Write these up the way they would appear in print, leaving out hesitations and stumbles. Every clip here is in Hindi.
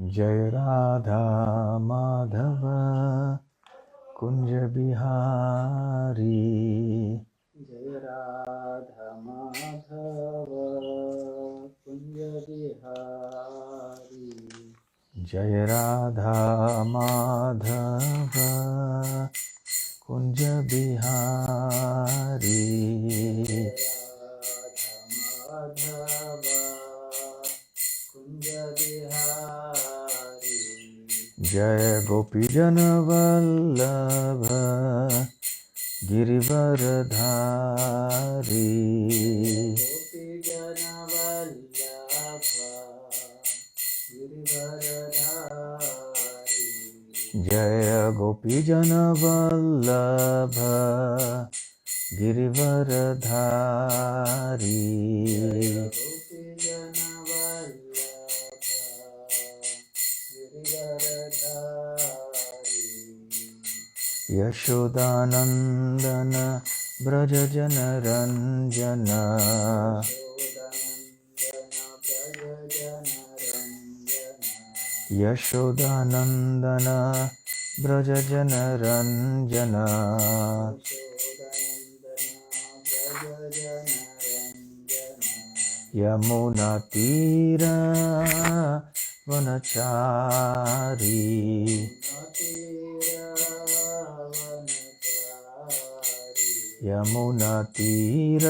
जय राधा माधव कुंज बिहारी। जय राधा माधव कुंज बिहारी। जय राधा माधव कुंज बिहारी। राधा माधव कुंज बिहारी। जय गोपी जन वल्लभ गिरिवरधारी। गोपी जन वल्लभ गिरिवरधारी। जय गोपी जन वल्लभ गिरिवरधारी। गोपी जन वल्लभ गिरिवरधारी। यशोदानंदन ब्रज जन रंजन। यशोदानंदन ब्रज जन रंजन। यमुना तीर वनचारी। यमुना तीर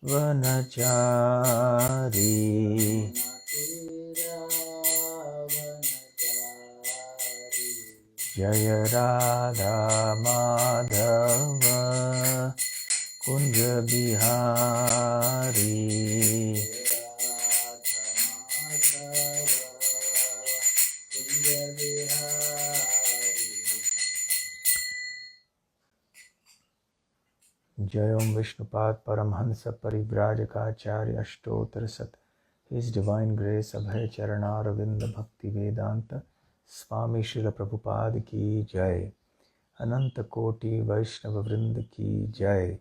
वनचारी। जय राधा माधव कुंज बिहारी। जय ओम विष्णुपाद परमहंस परिव्राजकाचार्य अष्टोत्तर शत। His Divine Grace अभय चरणारविंद भक्ति वेदांत स्वामी श्रील प्रभुपाद की जय। अनंत कोटि वैष्णव वृंद की जय।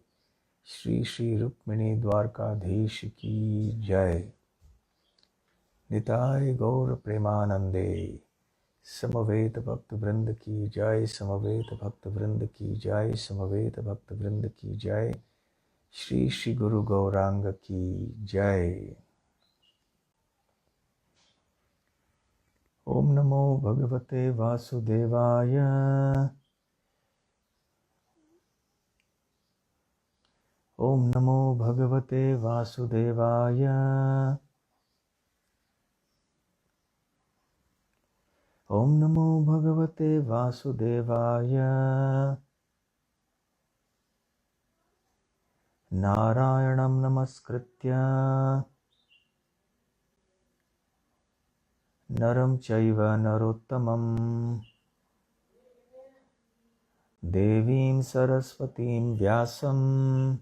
श्री श्री रुक्मिणी द्वारकाधीश की जय। निताय गौर प्रेमानंदे समवेत भक्त वृंद की जय। समवेत भक्त वृंद की जय। समवेत भक्त वृंद की जय। श्री श्री गुरु गौरांग की जय। ओम नमो भगवते वासुदेवाय। ओम नमो भगवते वासुदेवाय। ओम नमो भगवते वासुदेवाय। नारायणं नमस्कृत्य नरं चैव नरोत्तमं देवीं सरस्वतीं व्यासं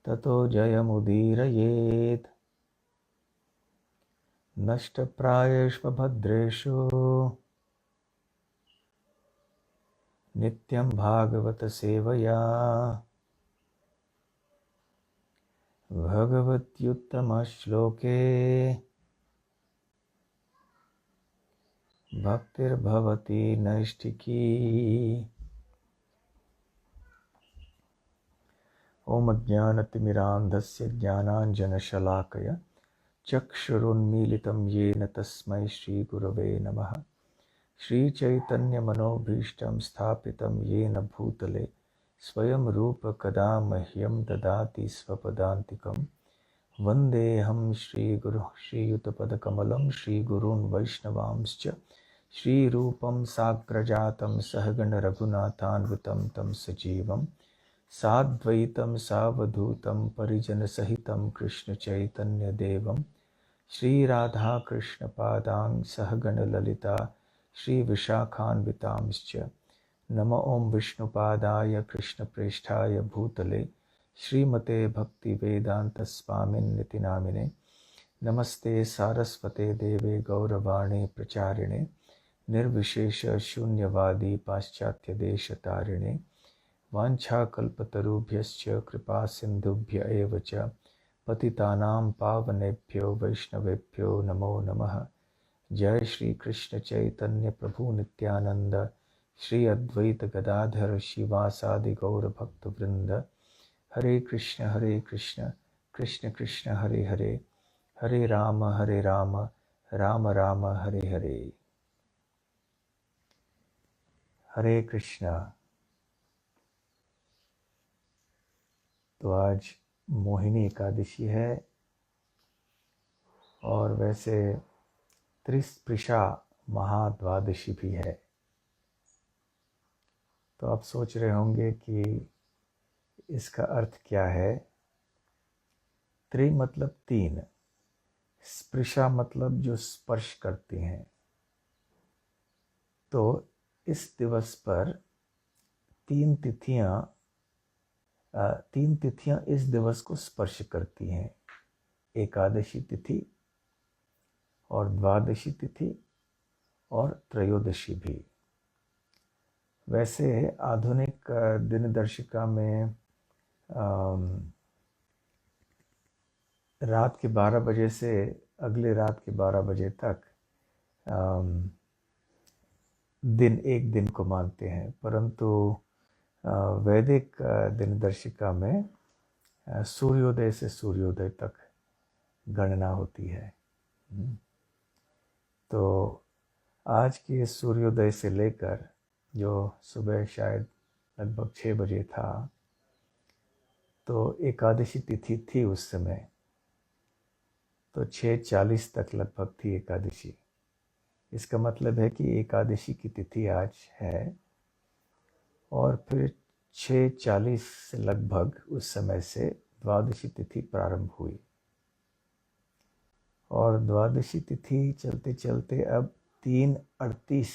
ततो जयमुदीरयेत्। नष्टप्रायेषु भद्रेषु नित्यं भागवत सेवया भगवत्युत्तमश्लोके भक्तिर्भवति नैष्ठिकी। ओम अज्ञानतिमिरान्धस्य ज्ञानाञ्जनशलाकया चक्षुरुन्मीलितं येन तस्मै श्रीगुरवे नमः। श्रीचैतन्यमनोभीष्टं स्थापितं येन भूतले स्वयं रूप कदा मह्यं ददाति स्वपदान्तिकं। वन्देऽहं श्रीगुरुः श्रीयुतपदकमलं श्रीगुरून् वैष्णवांश्च श्रीरूपं साग्रजातं सहगण रघुनाथान्वितं तं सजीवं साद्वैतं सावधूतं परिजनसहितं कृष्णचैतन्यदेवं श्रीराधाकृष्णपादां सहगण ललिता श्रीविशाखान्वितांश्च। नमो ओं विष्णुपादाय कृष्णप्रेष्ठाय भूतले श्रीमते भक्तिवेदान्तस्वामिन्निति नामिने। नमस्ते सारस्वते देवे गौरवाणी प्रचारिणे निर्विशेष शून्यवादी पाश्चात्यदेशतारिणे। वाञ्छाकल्पतरुभ्यश्च कृपा सिन्धुभ्य एव च पतितानां पावनेभ्यो वैष्णवेभ्यो नमो नमः। जय श्री कृष्ण चैतन्य प्रभु नित्यानंद, श्री अद्वैत गदाधर शिवासादि गौर भक्त वृंद। हरे कृष्ण कृष्ण कृष्ण हरे हरे, हरे राम राम राम हरे हरे। हरे कृष्णा। तो आज मोहिनी एकादशी है और वैसे त्रिस्पृशा महाद्वादशी भी है। तो आप सोच रहे होंगे कि इसका अर्थ क्या है। त्रि मतलब तीन, स्पृशा मतलब जो स्पर्श करती हैं। तो इस दिवस पर तीन तिथियां इस दिवस को स्पर्श करती हैं। एकादशी तिथि और द्वादशी तिथि और त्रयोदशी भी। वैसे आधुनिक दिनदर्शिका में रात के 12 बजे से अगले रात के 12 बजे तक एक दिन को मानते हैं, परंतु वैदिक दिनदर्शिका में सूर्योदय से सूर्योदय तक गणना होती है। तो आज के सूर्योदय से लेकर जो सुबह शायद लगभग 6 बजे था, तो एकादशी तिथि थी उस समय, तो 6:40 तक लगभग थी एकादशी। इसका मतलब है कि एकादशी की तिथि आज है और फिर 6:40 से लगभग उस समय से द्वादशी तिथि प्रारंभ हुई और द्वादशी तिथि चलते चलते अब 3:38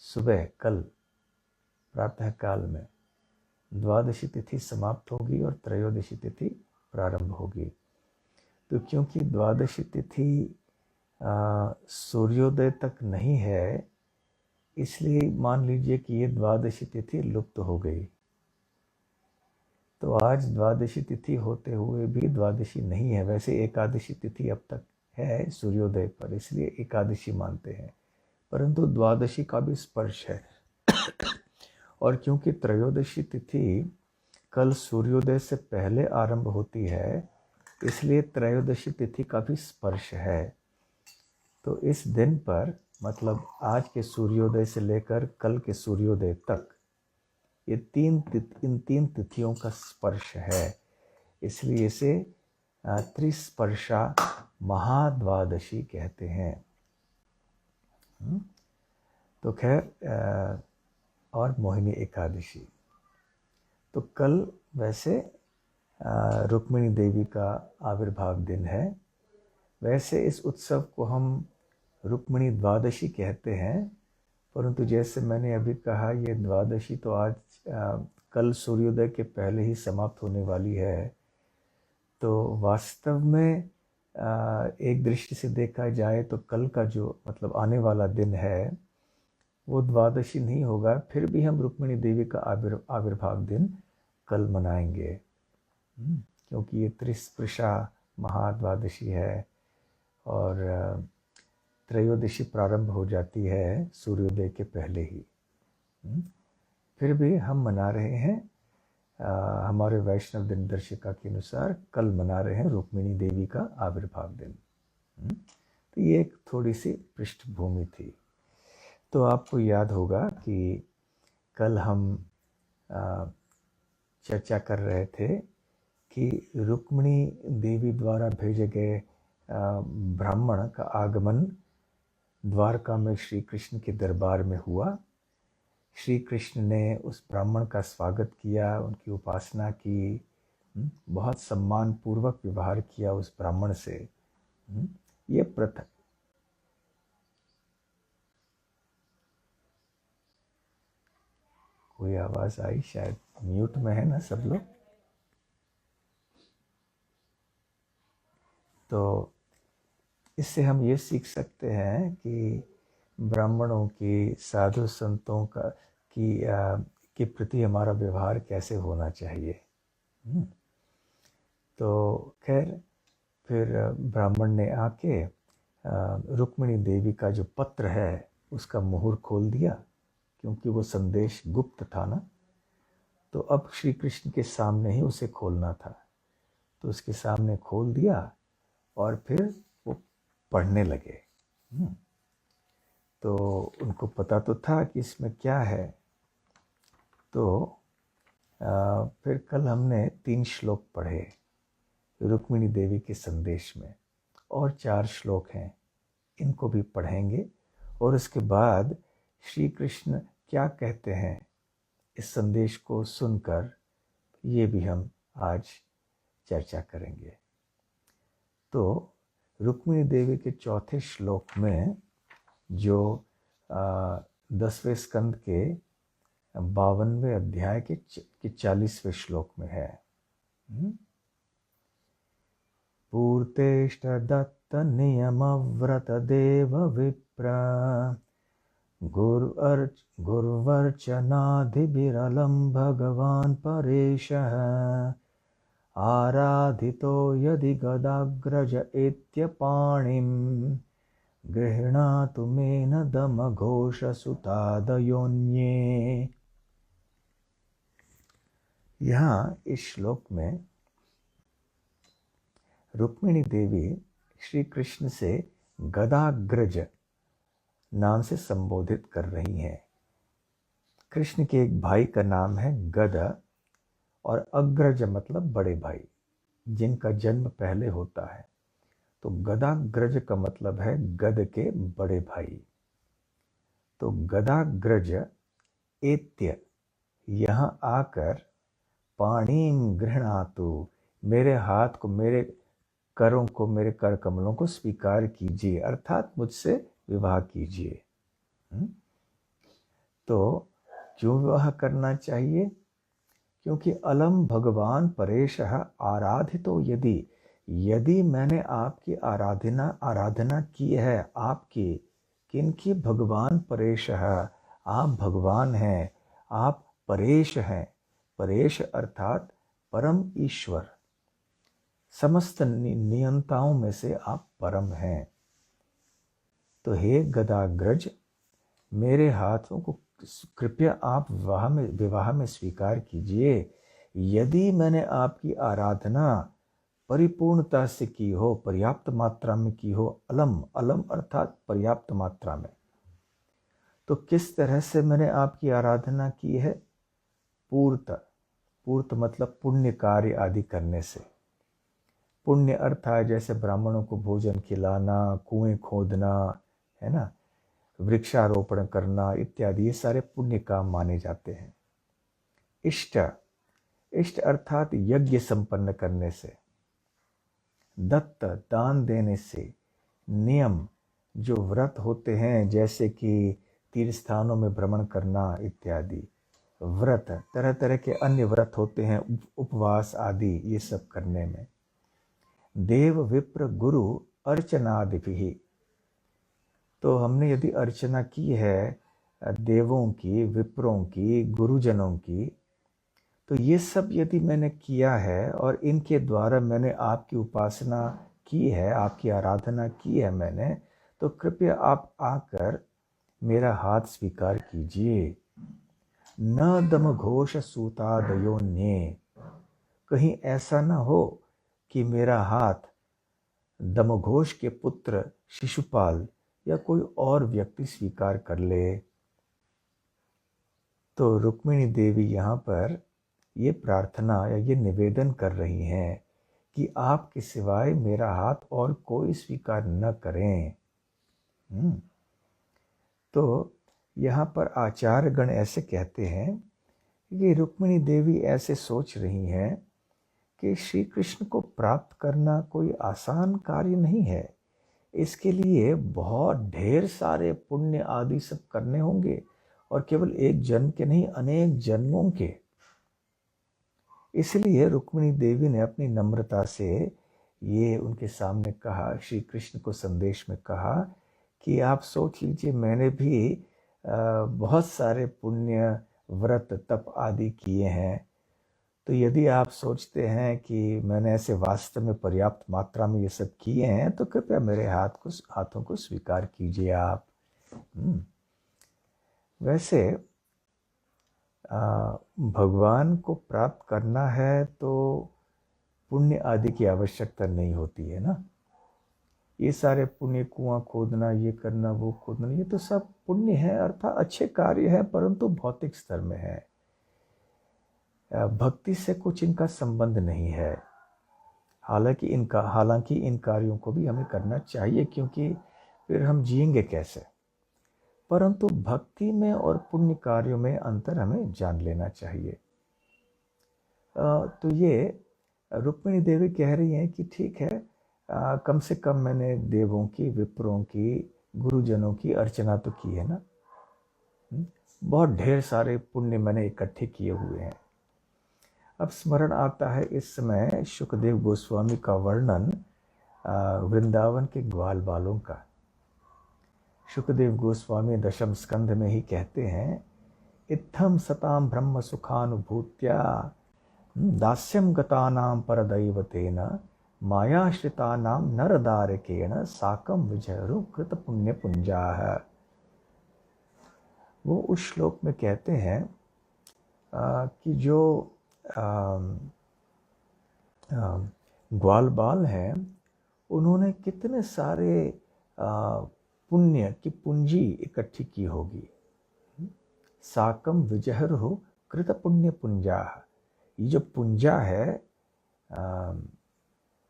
सुबह कल प्रातः काल में द्वादशी तिथि समाप्त होगी और त्रयोदशी तिथि प्रारंभ होगी। तो क्योंकि द्वादशी तिथि सूर्योदय तक नहीं है, इसलिए मान लीजिए कि ये द्वादशी तिथि लुप्त हो गई। तो आज द्वादशी तिथि होते हुए भी द्वादशी नहीं है। वैसे एकादशी तिथि अब तक है सूर्योदय पर, इसलिए एकादशी मानते हैं, परंतु द्वादशी का भी स्पर्श है। और क्योंकि त्रयोदशी तिथि कल सूर्योदय से पहले आरंभ होती है, इसलिए त्रयोदशी तिथि का भी स्पर्श है। तो इस दिन पर मतलब आज के सूर्योदय से लेकर कल के सूर्योदय तक इन तीन तिथियों का स्पर्श है, इसलिए इसे त्रिस्पर्शा महाद्वादशी कहते हैं। तो खैर, और मोहिनी एकादशी तो कल वैसे रुक्मिणी देवी का आविर्भाव दिन है। वैसे इस उत्सव को हम रुक्मिणी द्वादशी कहते हैं, परंतु जैसे मैंने अभी कहा, ये द्वादशी तो आज कल सूर्योदय के पहले ही समाप्त होने वाली है। तो वास्तव में एक दृष्टि से देखा जाए तो कल का जो मतलब आने वाला दिन है वो द्वादशी नहीं होगा, फिर भी हम रुक्मिणी देवी का आविर्भाव दिन कल मनाएंगे, क्योंकि ये त्रिस्पृशा महाद्वादशी है और त्रयोदशी प्रारंभ हो जाती है सूर्योदय के पहले ही। फिर भी हम मना रहे हैं, हमारे वैष्णव दिनदर्शिका के अनुसार कल मना रहे हैं रुक्मिणी देवी का आविर्भाव दिन। तो ये एक थोड़ी सी पृष्ठभूमि थी। तो आपको याद होगा कि कल हम चर्चा कर रहे थे कि रुक्मिणी देवी द्वारा भेजे गए ब्राह्मण का आगमन द्वारका में श्री कृष्ण के दरबार में हुआ। श्री कृष्ण ने उस ब्राह्मण का स्वागत किया, उनकी उपासना की, बहुत सम्मान पूर्वक व्यवहार किया उस ब्राह्मण से। ये प्रथा कोई आवाज आई, शायद म्यूट में है ना सब लोग। तो इससे हम ये सीख सकते हैं कि ब्राह्मणों की, साधु संतों का के प्रति हमारा व्यवहार कैसे होना चाहिए। तो खैर फिर ब्राह्मण ने आके रुक्मिणी देवी का जो पत्र है उसका मुहूर खोल दिया, क्योंकि वो संदेश गुप्त था ना, तो अब श्री कृष्ण के सामने ही उसे खोलना था। तो उसके सामने खोल दिया और फिर वो पढ़ने लगे। तो उनको पता तो था कि इसमें क्या है। तो फिर कल हमने 3 श्लोक पढ़े रुक्मिणी देवी के संदेश में, और 4 श्लोक हैं, इनको भी पढ़ेंगे। और उसके बाद श्री कृष्ण क्या कहते हैं इस संदेश को सुनकर, ये भी हम आज चर्चा करेंगे। तो रुक्मिणी देवी के 4थे श्लोक में, जो 10वें स्कंद के 52वें अध्याय के 40वें श्लोक में है। पूर्तेष्ट दत्त नियम व्रत देव विप्र गुर्वर्चनाधि विरलं भगवान् परेशः आराधितो यदि गदाग्रज इत्यपाणिं गृह्णातु मेन दमघोषसुतादयोन्ये। यहाँ इस श्लोक में रुक्मिणी देवी श्री कृष्ण से गदाग्रज नाम से संबोधित कर रही हैं। कृष्ण के एक भाई का नाम है गद, और अग्रज मतलब बड़े भाई, जिनका जन्म पहले होता है। तो गदाग्रज का मतलब है गद के बड़े भाई। तो गदाग्रज एत्य, यहाँ आकर पाणिम गृह्णातु, मेरे हाथ को, मेरे करों को, मेरे कर कमलों को स्वीकार कीजिए, अर्थात मुझसे विवाह कीजिए। तो क्यों विवाह करना चाहिए? क्योंकि अलम भगवान परेशः आराधितो यदि मैंने आपकी आराधना की है, आपकी किनकी? भगवान परेशः, आप भगवान हैं, आप परेश हैं। परेश अर्थात परम ईश्वर, समस्त नियंताओं में से आप परम हैं। तो हे गदाग्रज, मेरे हाथों को कृपया आप विवाह में स्वीकार कीजिए। यदि मैंने आपकी आराधना परिपूर्णता से की हो, पर्याप्त मात्रा में की हो, अलम अर्थात पर्याप्त मात्रा में। तो किस तरह से मैंने आपकी आराधना की है? पूर्त मतलब पुण्य कार्य आदि करने से। पुण्य अर्थात जैसे ब्राह्मणों को भोजन खिलाना, कुएं खोदना, है ना, वृक्षारोपण करना इत्यादि, ये सारे पुण्य काम माने जाते हैं। इष्ट अर्थात यज्ञ संपन्न करने से। दत्त दान देने से। नियम जो व्रत होते हैं, जैसे कि तीर्थ स्थानों में भ्रमण करना इत्यादि। व्रत तरह तरह के अन्य व्रत होते हैं, उपवास आदि, ये सब करने में। देव विप्र गुरु अर्चनादिभिः, तो हमने यदि अर्चना की है देवों की, विप्रों की, गुरुजनों की, तो ये सब यदि मैंने किया है और इनके द्वारा मैंने आपकी उपासना की है, आपकी आराधना की है मैंने, तो कृपया आप आकर मेरा हाथ स्वीकार कीजिए। न दमघोष सूतादयोन्ये, कहीं ऐसा न हो कि मेरा हाथ दमघोष के पुत्र शिशुपाल या कोई और व्यक्ति स्वीकार कर ले। तो रुक्मिणी देवी यहाँ पर ये प्रार्थना या ये निवेदन कर रही हैं कि आपके सिवाय मेरा हाथ और कोई स्वीकार न करें। तो यहाँ पर आचार्य गण ऐसे कहते हैं कि रुक्मिणी देवी ऐसे सोच रही हैं कि श्री कृष्ण को प्राप्त करना कोई आसान कार्य नहीं है। इसके लिए बहुत ढेर सारे पुण्य आदि सब करने होंगे, और केवल एक जन्म के नहीं, अनेक जन्मों के। इसलिए रुक्मिणी देवी ने अपनी नम्रता से ये उनके सामने कहा, श्री कृष्ण को संदेश में कहा कि आप सोच लीजिए, मैंने भी बहुत सारे पुण्य व्रत तप आदि किए हैं, तो यदि आप सोचते हैं कि मैंने ऐसे वास्तव में पर्याप्त मात्रा में ये सब किए हैं तो कृपया मेरे हाथों को स्वीकार कीजिए आप। वैसे भगवान को प्राप्त करना है तो पुण्य आदि की आवश्यकता नहीं होती है ना। ये सारे पुण्य, कुआं खोदना, ये करना, वो खोदना, ये तो सब पुण्य है अर्थात अच्छे कार्य है, परंतु भौतिक स्तर में है। भक्ति से कुछ इनका संबंध नहीं है। हालांकि इन कार्यों को भी हमें करना चाहिए, क्योंकि फिर हम जिएंगे कैसे। परंतु भक्ति में और पुण्य कार्यों में अंतर हमें जान लेना चाहिए। तो ये रुक्मिणी देवी कह रही हैं कि ठीक है, कम से कम मैंने देवों की, विप्रों की, गुरुजनों की अर्चना तो की है ना। बहुत ढेर सारे पुण्य मैंने इकट्ठे किए हुए हैं। अब स्मरण आता है इस समय शुकदेव गोस्वामी का वर्णन वृंदावन के ग्वाल बालों का। शुकदेव गोस्वामी दशम स्कंध में ही कहते हैं, इत्थम सताम ब्रह्म सुखानुभूत्या दास्यम गतानाम परदैवतेन मायाश्रितानाम नरदारकेण साकम विजयरु कृत पुण्य पुंजाः। वो उस श्लोक में कहते हैं कि जो ग्वाल बाल हैं उन्होंने कितने सारे पुण्य की पूंजी इकट्ठी की होगी। साकम विजहर हो कृत पुण्य पुंजा। ये जो पुंजा है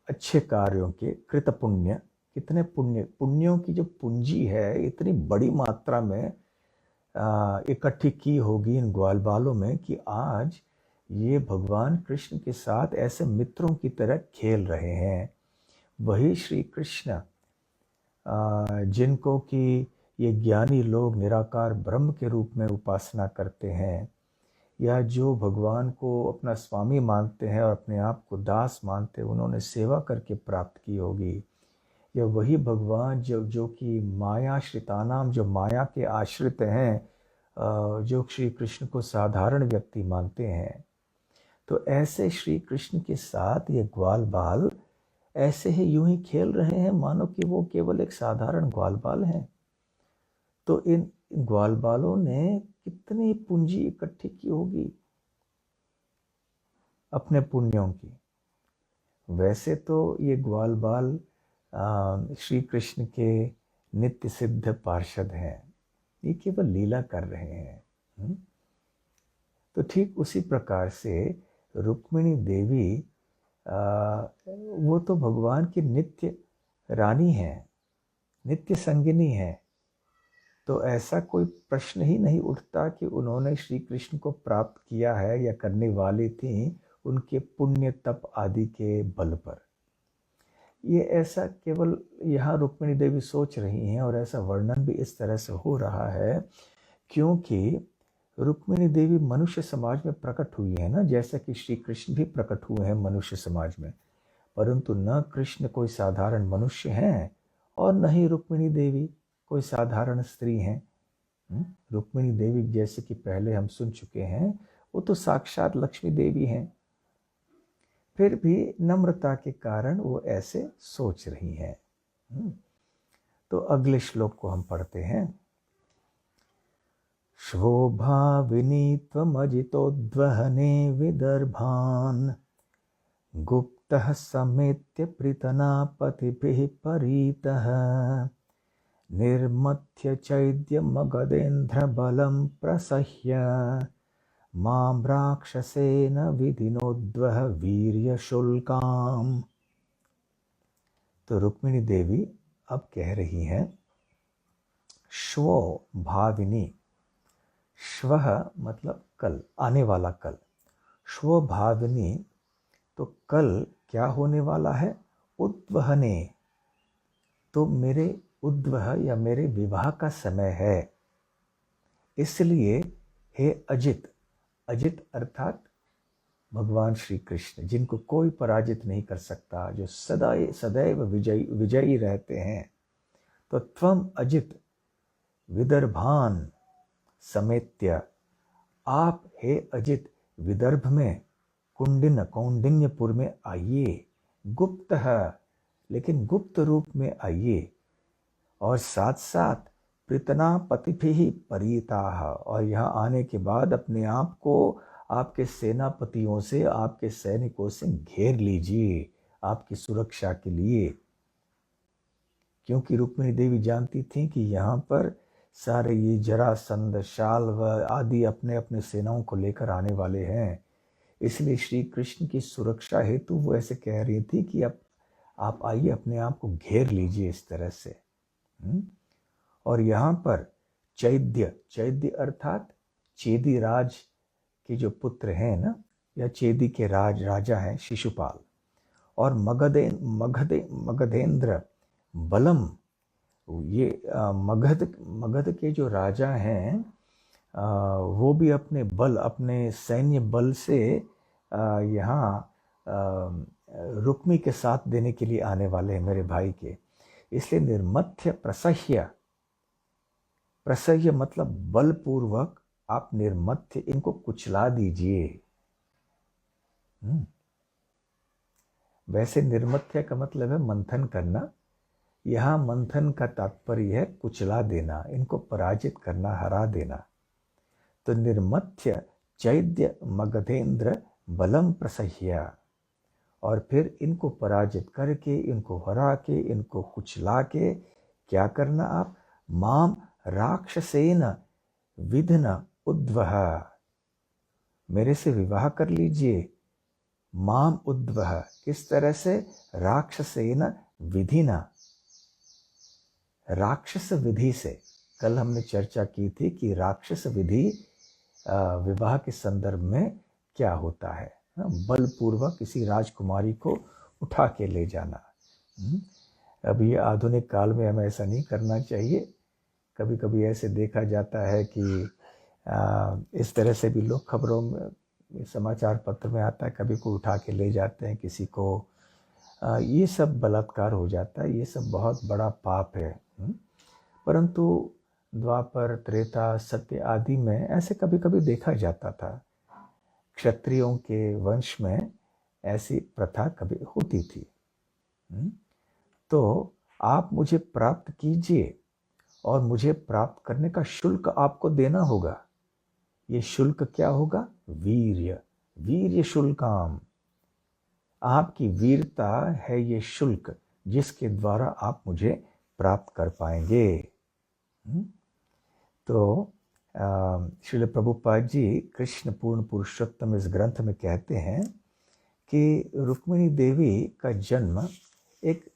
अच्छे कार्यों के, कृत पुण्य, कितने पुण्यों की जो पूंजी है इतनी बड़ी मात्रा में इकट्ठी की होगी इन ग्वाल बालों में कि आज ये भगवान कृष्ण के साथ ऐसे मित्रों की तरह खेल रहे हैं। वही श्री कृष्ण जिनको कि ये ज्ञानी लोग निराकार ब्रह्म के रूप में उपासना करते हैं, या जो भगवान को अपना स्वामी मानते हैं और अपने आप को दास मानते हैं, उन्होंने सेवा करके प्राप्त की होगी। या वही भगवान जो कि मायाश्रितानाम, जो माया के आश्रित हैं, जो श्री कृष्ण को साधारण व्यक्ति मानते हैं। तो ऐसे श्री कृष्ण के साथ ये ग्वाल बाल ऐसे ही यूं ही खेल रहे हैं मानो कि वो केवल एक साधारण ग्वाल बाल हैं। तो इन ग्वाल बालों ने कितनी पूंजी इकट्ठी की होगी अपने पुण्यों की। वैसे तो ये ग्वाल बाल श्री कृष्ण के नित्य सिद्ध पार्षद हैं, ये केवल लीला कर रहे हैं। तो ठीक उसी प्रकार से रुक्मिणी देवी वो तो भगवान की नित्य रानी है, नित्य संगिनी है। तो ऐसा कोई प्रश्न ही नहीं उठता कि उन्होंने श्री कृष्ण को प्राप्त किया है या करने वाली थी उनके पुण्य तप आदि के बल पर। ये ऐसा केवल यहाँ रुक्मिणी देवी सोच रही हैं, और ऐसा वर्णन भी इस तरह से हो रहा है क्योंकि रुक्मिणी देवी मनुष्य समाज में प्रकट हुई है ना, जैसा कि श्री कृष्ण भी प्रकट हुए हैं मनुष्य समाज में। परंतु न कृष्ण कोई साधारण मनुष्य हैं और न ही रुक्मिणी देवी कोई साधारण स्त्री हैं। रुक्मिणी देवी जैसे कि पहले हम सुन चुके हैं, वो तो साक्षात लक्ष्मी देवी हैं। फिर भी नम्रता के कारण वो ऐसे सोच रही हैं। तो अगले श्लोक को हम पढ़ते हैं। शोभाविनी त्वमजितोद्वहने विदर्भान् गुप्तः समेत्य पृतनापतिभिः परीतः निर्मथ्य चैद्यमगधेन्द्रबलं प्रसह्य मां राक्षसेन विधिनोद्वह वीर्यशुल्काम्। तो रुक्मिणी देवी अब कह रही हैं, श्वो भाविनी, श्वः मतलब कल, आने वाला कल, श्व भाविनी, तो कल क्या होने वाला है, उद्वहने, तो मेरे उद्वह या मेरे विवाह का समय है। इसलिए हे अजित, अजित अर्थात भगवान श्री कृष्ण जिनको कोई पराजित नहीं कर सकता, जो सदैव विजयी रहते हैं। तो त्वम अजित विदर्भान समेत्य, आप हे अजित विदर्भ में कौंडिन्यपुर में आइए, गुप्त है लेकिन गुप्त रूप में आइए, और साथ साथ प्रीतना पतिभिः परिताः, और यहाँ आने के बाद अपने आप को आपके सेनापतियों से, आपके सैनिकों से घेर लीजिए आपकी सुरक्षा के लिए। क्योंकि रुक्मिणी देवी जानती थी कि यहाँ पर सारे ये जरासंध, शाल्व आदि अपने अपने सेनाओं को लेकर आने वाले हैं, इसलिए श्री कृष्ण की सुरक्षा हेतु वो ऐसे कह रही थी कि अब आप आइए, अपने आप को घेर लीजिए इस तरह से। और यहाँ पर चैद्य अर्थात चेदी राज के जो पुत्र हैं ना, या चेदी के राजा हैं शिशुपाल, और मगधेंद्र बलम, ये मगध के जो राजा हैं वो भी अपने बल, अपने सैन्य बल से यहाँ रुक्मी के साथ देने के लिए आने वाले हैं मेरे भाई के। इसलिए निर्मथ्य प्रसह्य मतलब बलपूर्वक आप निर्मथ्य इनको कुचला दीजिए। वैसे निर्मथ्य का मतलब है मंथन करना, यहाँ मंथन का तात्पर्य है कुचला देना, इनको पराजित करना, हरा देना। तो निर्मथ्य चैद्य मगधेंद्र बलम प्रसह्य, और फिर इनको पराजित करके, इनको हरा के, इनको कुचला के क्या करना आप, माम राक्षसेन विधन उद्वह, मेरे से विवाह कर लीजिए। माम उद्वह किस तरह से, राक्षसेन विधिना, राक्षस विधि से। कल हमने चर्चा की थी कि राक्षस विधि विवाह के संदर्भ में क्या होता है, बलपूर्वक किसी राजकुमारी को उठा के ले जाना। अब ये आधुनिक काल में हमें ऐसा नहीं करना चाहिए। कभी कभी ऐसे देखा जाता है कि इस तरह से भी लोग खबरों में, समाचार पत्र में आता है, कभी को उठा के ले जाते हैं किसी को, ये सब बलात्कार हो जाता है, ये सब बहुत बड़ा पाप है। परंतु द्वापर, त्रेता, सत्य आदि में ऐसे कभी कभी देखा जाता था। क्षत्रियों के वंश में ऐसी प्रथा कभी होती थी। तो आप मुझे प्राप्त कीजिए, और मुझे प्राप्त करने का शुल्क आपको देना होगा। ये शुल्क क्या होगा, वीर्य शुल्काम, आपकी वीरता है ये शुल्क जिसके द्वारा आप मुझे प्राप्त कर पाएंगे। तो श्रील प्रभुपाद जी कृष्ण पूर्ण पुरुषोत्तम इस ग्रंथ में कहते हैं कि रुक्मिणी देवी का जन्म एक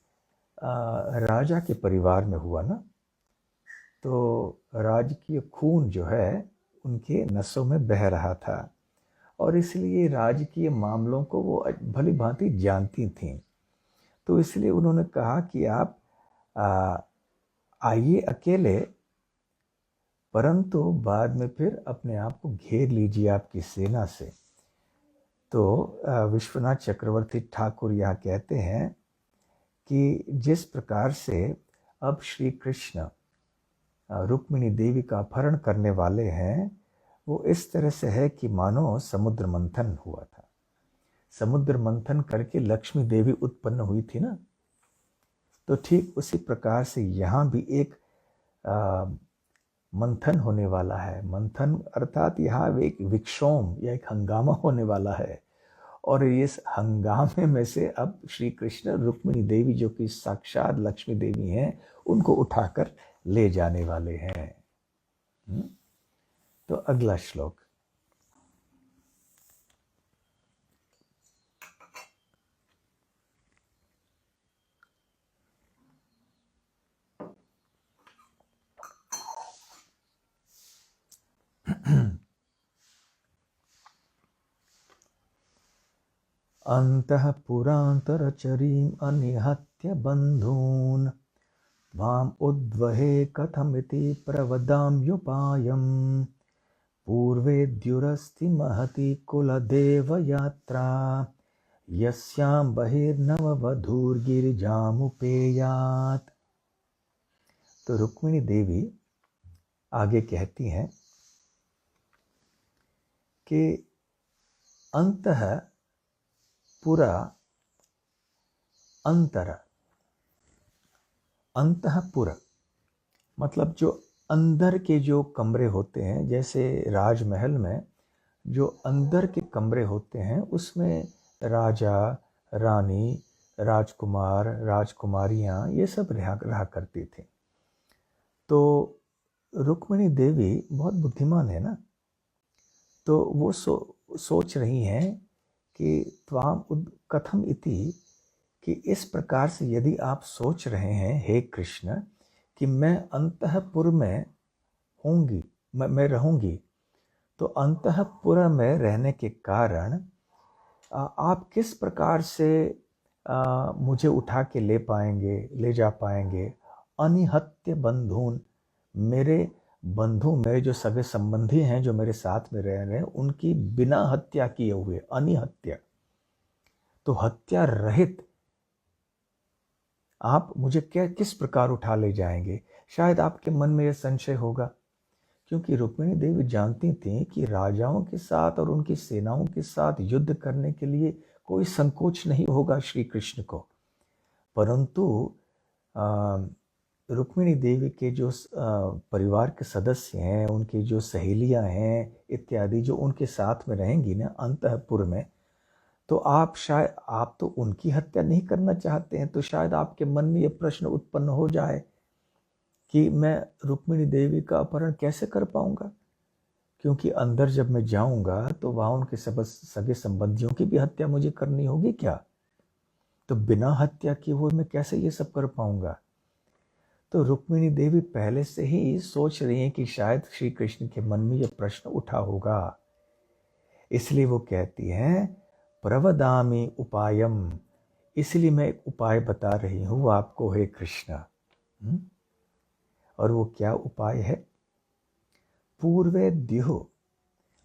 राजा के परिवार में हुआ ना, तो राजकीय खून जो है उनके नसों में बह रहा था, और इसलिए राजकीय मामलों को वो भली भांति जानती थीं। तो इसलिए उन्होंने कहा कि आप आइए अकेले, परंतु बाद में फिर अपने आप को घेर लीजिए आपकी सेना से। तो विश्वनाथ चक्रवर्ती ठाकुर यहाँ कहते हैं कि जिस प्रकार से अब श्री कृष्ण रुक्मिणी देवी का अपहरण करने वाले हैं, वो इस तरह से है कि मानो समुद्र मंथन हुआ था। समुद्र मंथन करके लक्ष्मी देवी उत्पन्न हुई थी ना, तो ठीक उसी प्रकार से यहाँ भी एक मंथन होने वाला है। मंथन अर्थात यहाँ एक विक्षोम या एक हंगामा होने वाला है, और इस हंगामे में से अब श्री कृष्ण रुक्मिणी देवी जो कि साक्षात लक्ष्मी देवी हैं, उनको उठाकर ले जाने वाले हैं। तो अगला श्लोक, अंतःपुरान्तरचरीम् अनिहत्य बन्धून् माम् उद्वहे कथमिति प्रवदाम्युपायम् पूर्वेद्युरस्ति महति कुलदेवयात्रा यस्यां बहिर्नववधूर्गिरिजामुपेयात्। तो रुक्मिणी देवी आगे कहती हैं कि अंतः पुरा अंतर, अंतःपुर मतलब जो अंदर के जो कमरे होते हैं, जैसे राजमहल में जो अंदर के कमरे होते हैं उसमें राजा रानी राजकुमार राजकुमारियाँ ये सब रहा करती थी। तो रुक्मिणी देवी बहुत बुद्धिमान है ना, तो वो सोच रही हैं कि त्वाम कथम इति, कि इस प्रकार से यदि आप सोच रहे हैं हे कृष्ण कि मैं अंतःपुर में होंगी, मैं रहूंगी, तो अंतःपुर में रहने के कारण आप किस प्रकार से मुझे उठा के ले जा पाएंगे। अनिहत्य बंधून, मेरे बंधु मेरे जो सगे संबंधी हैं जो मेरे साथ में रह रहे हैं उनकी बिना हत्या किए हुए, अनिहत्य, तो हत्या रहित आप मुझे किस प्रकार उठा ले जाएंगे। शायद आपके मन में यह संशय होगा, क्योंकि रुक्मिणी देवी जानती थी कि राजाओं के साथ और उनकी सेनाओं के साथ युद्ध करने के लिए कोई संकोच नहीं होगा श्री कृष्ण को। परंतु रुक्मिणी देवी के जो परिवार के सदस्य हैं, उनकी जो सहेलियां हैं इत्यादि जो उनके साथ में रहेंगी ना अंतःपुर में, तो आप तो उनकी हत्या नहीं करना चाहते हैं। तो शायद आपके मन में ये प्रश्न उत्पन्न हो जाए कि मैं रुक्मिणी देवी का अपहरण कैसे कर पाऊंगा, क्योंकि अंदर जब मैं जाऊंगा तो वहां उनके सगे संबंधियों की भी हत्या मुझे करनी होगी क्या, तो बिना हत्या किए हुए मैं कैसे ये सब कर पाऊंगा। तो रुक्मिणी देवी पहले से ही सोच रही हैं कि शायद श्री कृष्ण के मन में यह प्रश्न उठा होगा, इसलिए वो कहती हैं प्रवदामि उपायम, इसलिए मैं एक उपाय बता रही हूं आपको हे कृष्ण। और वो क्या उपाय है। पूर्वे द्युः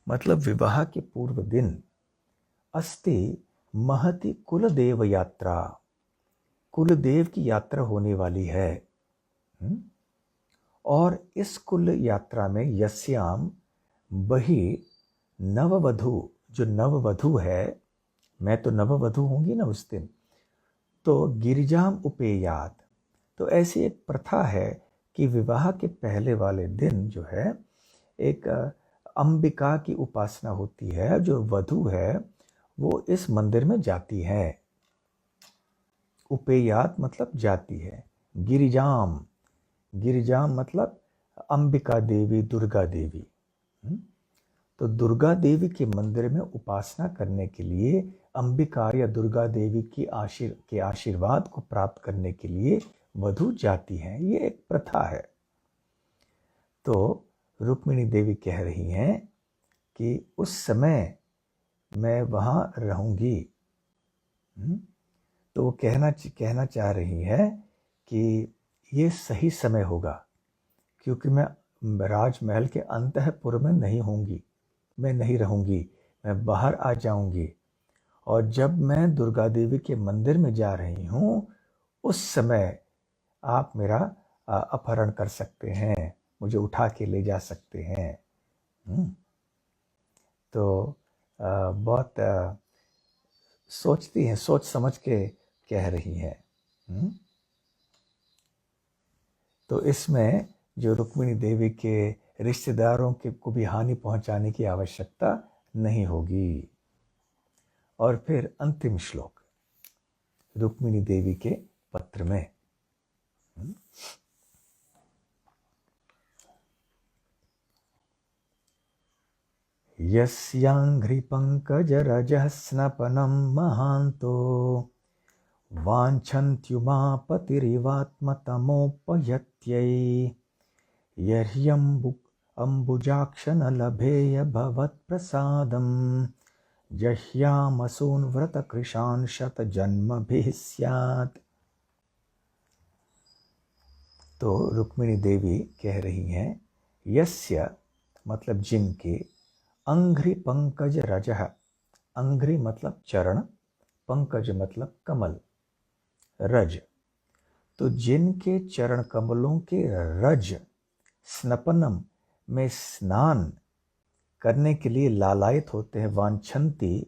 मतलब विवाह के पूर्व दिन, अस्ति महति कुलदेव यात्रा, कुलदेव की यात्रा होने वाली है। और इस कुल यात्रा में यस्याम बही नववधु, जो नववधु है, मैं तो नववधु होंगी ना उस दिन, तो गिरिजाम उपेयात, तो ऐसी एक प्रथा है कि विवाह के पहले वाले दिन जो है एक अंबिका की उपासना होती है। जो वधु है वो इस मंदिर में जाती है, उपेयात मतलब जाती है, गिरिजाम, गिरिजाम मतलब अंबिका देवी, दुर्गा देवी। तो दुर्गा देवी के मंदिर में उपासना करने के लिए, अंबिका या दुर्गा देवी के आशीर्वाद को प्राप्त करने के लिए वधु जाती है, ये एक प्रथा है। तो रुक्मिणी देवी कह रही हैं कि उस समय मैं वहां रहूंगी। तो वो कहना चाह रही है कि ये सही समय होगा, क्योंकि मैं राजमहल के अंतःपुर में नहीं होंगी, मैं नहीं रहूंगी, मैं बाहर आ जाऊंगी। और जब मैं दुर्गा देवी के मंदिर में जा रही हूं उस समय आप मेरा अपहरण कर सकते हैं, मुझे उठा के ले जा सकते हैं। तो बहुत सोचती हैं, सोच समझ के कह रही हैं। तो इसमें जो रुक्मिणी देवी के रिश्तेदारों को भी हानि पहुंचाने की आवश्यकता नहीं होगी। और फिर अंतिम श्लोक रुक्मिणी देवी के पत्र में, यस्यांघ्रिपङ्कजरजः स्नपनं महान्तो वाञ्छन्त्युमापतिरिवात्मतमोपयत्यै यर्ह्यम्बुजाक्षनलभेय भवत्प्रसादं जह्यामसून्व्रतकृशान् शतजन्मभिः स्यात्। तो रुक्मिणी देवी कह रही हैं, यस्य मतलब जिनके, अंघ्रि पंकज रजः, अंघ्रि मतलब चरण, पंकज मतलब कमल, रज, तो जिनके चरण कमलों के रज स्नपनम में स्नान करने के लिए लालायित होते हैं, वांछन्ति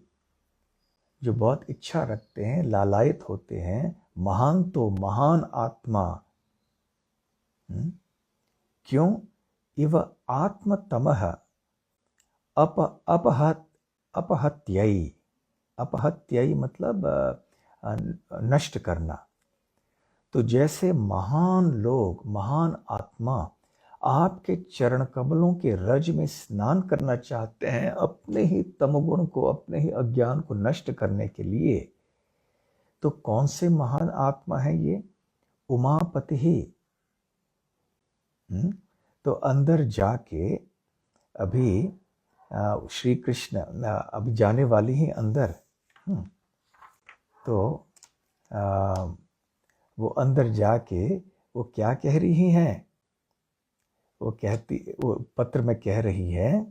जो बहुत इच्छा रखते हैं, लालायित होते हैं, महान तो महान आत्मा। क्यों? इव आत्मतमः अपहत अपहत्यई। अपहत्यई मतलब नष्ट करना। तो जैसे महान लोग, महान आत्मा आपके चरण कमलों के रज में स्नान करना चाहते हैं अपने ही तमोगुण को, अपने ही अज्ञान को नष्ट करने के लिए, तो कौन से महान आत्मा है ये? उमापति ही। तो अंदर जाके अभी श्री कृष्ण अभी जाने वाली ही अंदर। तो वो अंदर जाके वो क्या कह रही हैं? वो पत्र में कह रही है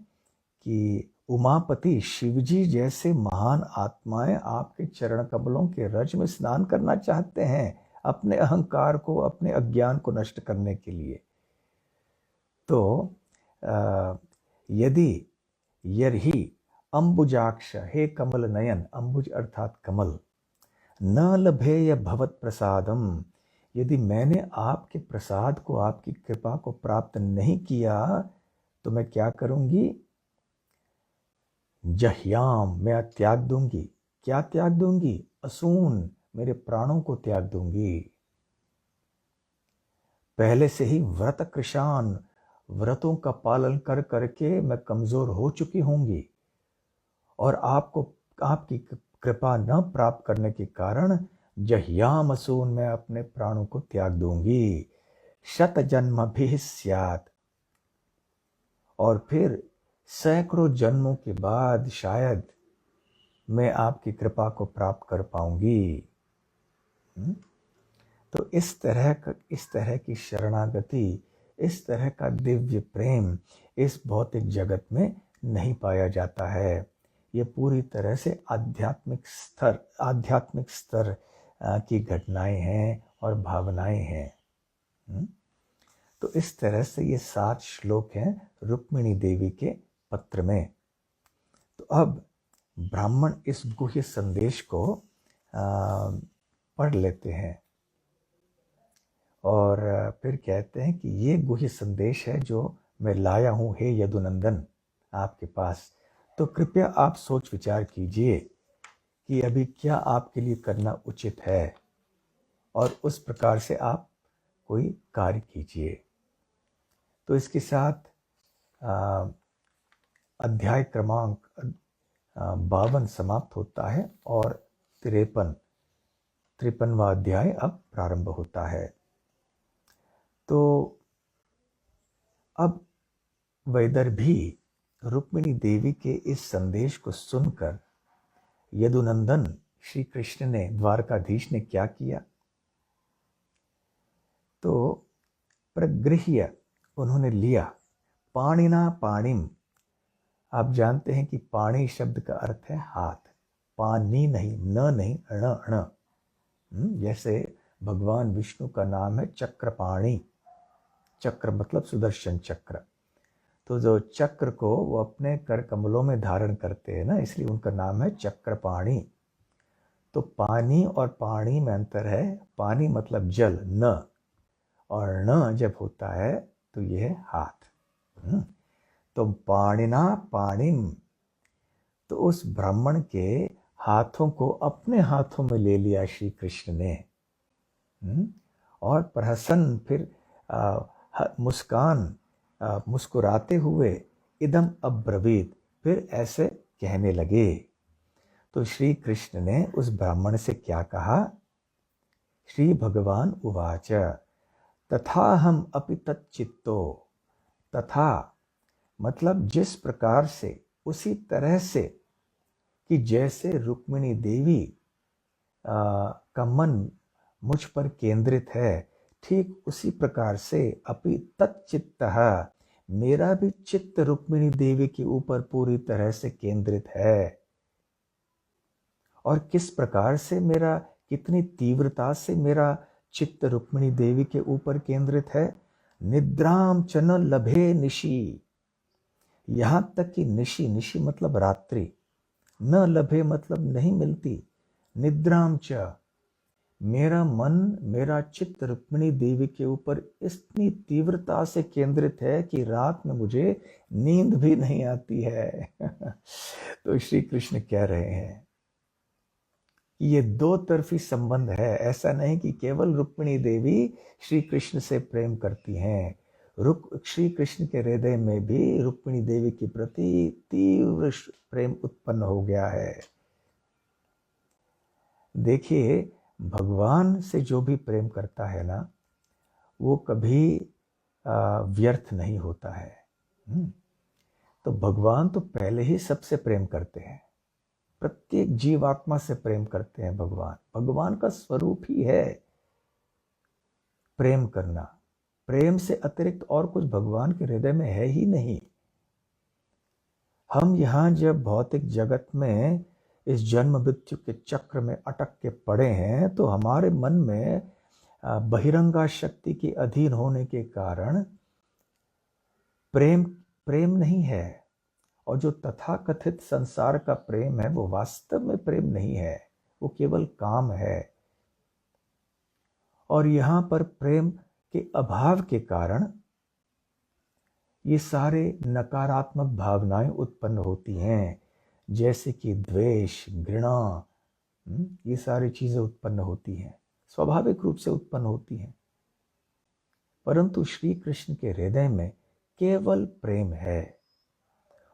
कि उमापति शिवजी जैसे महान आत्माएं आपके चरण कमलों के रज में स्नान करना चाहते हैं अपने अहंकार को, अपने अज्ञान को नष्ट करने के लिए। तो यदि यर्हि अंबुजाक्ष, हे कमल नयन, अंबुज अर्थात कमल, न लभेय भवत प्रसादम, यदि मैंने आपके प्रसाद को, आपकी कृपा को प्राप्त नहीं किया तो मैं क्या करूंगी? जह्याम, मैं त्याग दूंगी। क्या त्याग दूंगी? असून, मेरे प्राणों को त्याग दूंगी। पहले से ही व्रत कृशान, व्रतों का पालन कर करके मैं कमजोर हो चुकी होंगी, और आपकी कृपा न प्राप्त करने के कारण जह्याम असून, मैं अपने प्राणों को त्याग दूंगी। शत जन्म भी स्यात्, और फिर सैकड़ों जन्मों के बाद शायद मैं आपकी कृपा को प्राप्त कर पाऊंगी। तो इस तरह की शरणागति, इस तरह का दिव्य प्रेम इस भौतिक जगत में नहीं पाया जाता है। ये पूरी तरह से आध्यात्मिक स्तर की घटनाएं हैं और भावनाएं हैं। तो इस तरह से ये 7 श्लोक हैं रुक्मिणी देवी के पत्र में। तो अब ब्राह्मण इस गुह्य संदेश को पढ़ लेते हैं और फिर कहते हैं कि ये गुह्य संदेश है जो मैं लाया हूँ हे यदुनंदन आपके पास। तो कृपया आप सोच विचार कीजिए कि अभी क्या आपके लिए करना उचित है, और उस प्रकार से आप कोई कार्य कीजिए। तो इसके साथ अध्याय क्रमांक 52 समाप्त होता है और 53वां अध्याय अब प्रारंभ होता है। तो अब वैदर्भी रुक्मिणी देवी के इस संदेश को सुनकर यदुनंदन श्री कृष्ण ने, द्वारकाधीश ने क्या किया? तो प्रगृह्य, उन्होंने लिया, पाणिना पाणिम। आप जानते हैं कि पाणी शब्द का अर्थ है हाथ, पानी नहीं, न नहीं, अण अण। जैसे भगवान विष्णु का नाम है चक्रपाणी, चक्र मतलब सुदर्शन चक्र। तो जो चक्र को वो अपने कर कमलों में धारण करते हैं ना, इसलिए उनका नाम है चक्रपाणी। तो पानी और पाणी में अंतर है। पानी मतलब जल, न, और न जब होता है तो यह है हाथ। तो पाणिना पाणिम, तो उस ब्राह्मण के हाथों को अपने हाथों में ले लिया श्री कृष्ण ने, और प्रहसन, फिर मुस्कुराते हुए इदम अब्रवीत, फिर ऐसे कहने लगे। तो श्री कृष्ण ने उस ब्राह्मण से क्या कहा? श्री भगवान उवाच तथा हम अपि तच्चित्तो, तथा मतलब जिस प्रकार से, उसी तरह से, कि जैसे रुक्मिणी देवी का मन मुझ पर केंद्रित है, ठीक उसी प्रकार से अपि तच्चित्तः, मेरा भी चित्त रुक्मिणी देवी के ऊपर पूरी तरह से केंद्रित है। और किस प्रकार से मेरा, कितनी तीव्रता से मेरा चित्त रुक्मिणी देवी के ऊपर केंद्रित है? निद्राम च न लभे निशि, यहां तक कि निशि, निशि मतलब रात्रि, न लभे मतलब नहीं मिलती, निद्राम च, मेरा मन, मेरा चित्त रुक्मिणी देवी के ऊपर इतनी तीव्रता से केंद्रित है कि रात में मुझे नींद भी नहीं आती है। तो श्री कृष्ण कह रहे हैं कि ये दो तरफी संबंध है। ऐसा नहीं कि केवल रुक्मिणी देवी श्री कृष्ण से प्रेम करती हैं, श्री कृष्ण के हृदय में भी रुक्मिणी देवी के प्रति तीव्र प्रेम उत्पन्न हो गया है। देखिए, भगवान से जो भी प्रेम करता है ना, वो कभी व्यर्थ नहीं होता है। तो भगवान तो पहले ही सबसे प्रेम करते हैं, प्रत्येक जीवात्मा से प्रेम करते हैं। भगवान का स्वरूप ही है प्रेम करना। प्रेम से अतिरिक्त और कुछ भगवान के हृदय में है ही नहीं। हम यहाँ जब भौतिक जगत में इस जन्म मृत्यु के चक्र में अटक के पड़े हैं, तो हमारे मन में बहिरंगा शक्ति के अधीन होने के कारण प्रेम नहीं है। और जो तथाकथित संसार का प्रेम है, वो वास्तव में प्रेम नहीं है, वो केवल काम है। और यहाँ पर प्रेम के अभाव के कारण ये सारे नकारात्मक भावनाएं उत्पन्न होती हैं, जैसे कि द्वेष, घृणा, ये सारी चीजें उत्पन्न होती हैं, स्वाभाविक रूप से उत्पन्न होती हैं। परंतु श्री कृष्ण के हृदय में केवल प्रेम है।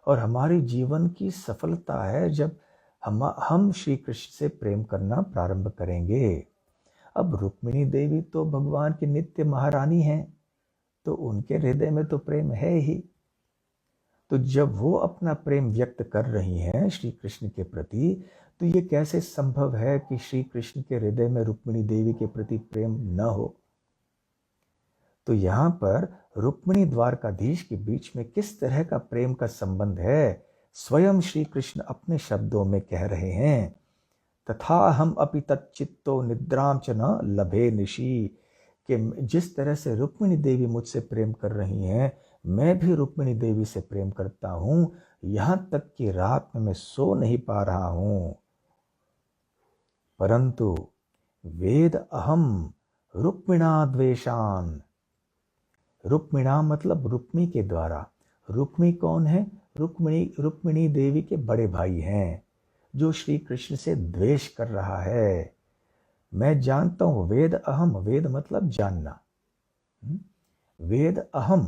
और हमारे जीवन की सफलता है जब हम श्री कृष्ण से प्रेम करना प्रारंभ करेंगे। अब रुक्मिणी देवी तो भगवान की नित्य महारानी हैं, तो उनके हृदय में तो प्रेम है ही। तो जब वो अपना प्रेम व्यक्त कर रही हैं श्री कृष्ण के प्रति, तो ये कैसे संभव है कि श्री कृष्ण के हृदय में रुक्मिणी देवी के प्रति प्रेम न हो। तो यहाँ पर रुक्मिणी द्वारकाधीश के बीच में किस तरह का प्रेम का संबंध है, स्वयं श्री कृष्ण अपने शब्दों में कह रहे हैं। तथा हम अपि तच्चित्तो निद्राम च न लभे निशी, कि जिस तरह से रुक्मिणी देवी मुझसे प्रेम कर रही हैं, मैं भी रुक्मिणी देवी से प्रेम करता हूं, यहां तक कि रात में मैं सो नहीं पा रहा हूं। परंतु वेद अहम रुक्मिणा द्वेषान, रुक्मिणा मतलब रुक्मी के द्वारा। रुक्मी कौन है? रुक्मिणी देवी के बड़े भाई हैं, जो श्री कृष्ण से द्वेष कर रहा है। मैं जानता हूं, वेद अहम, वेद मतलब जानना। वेद अहम,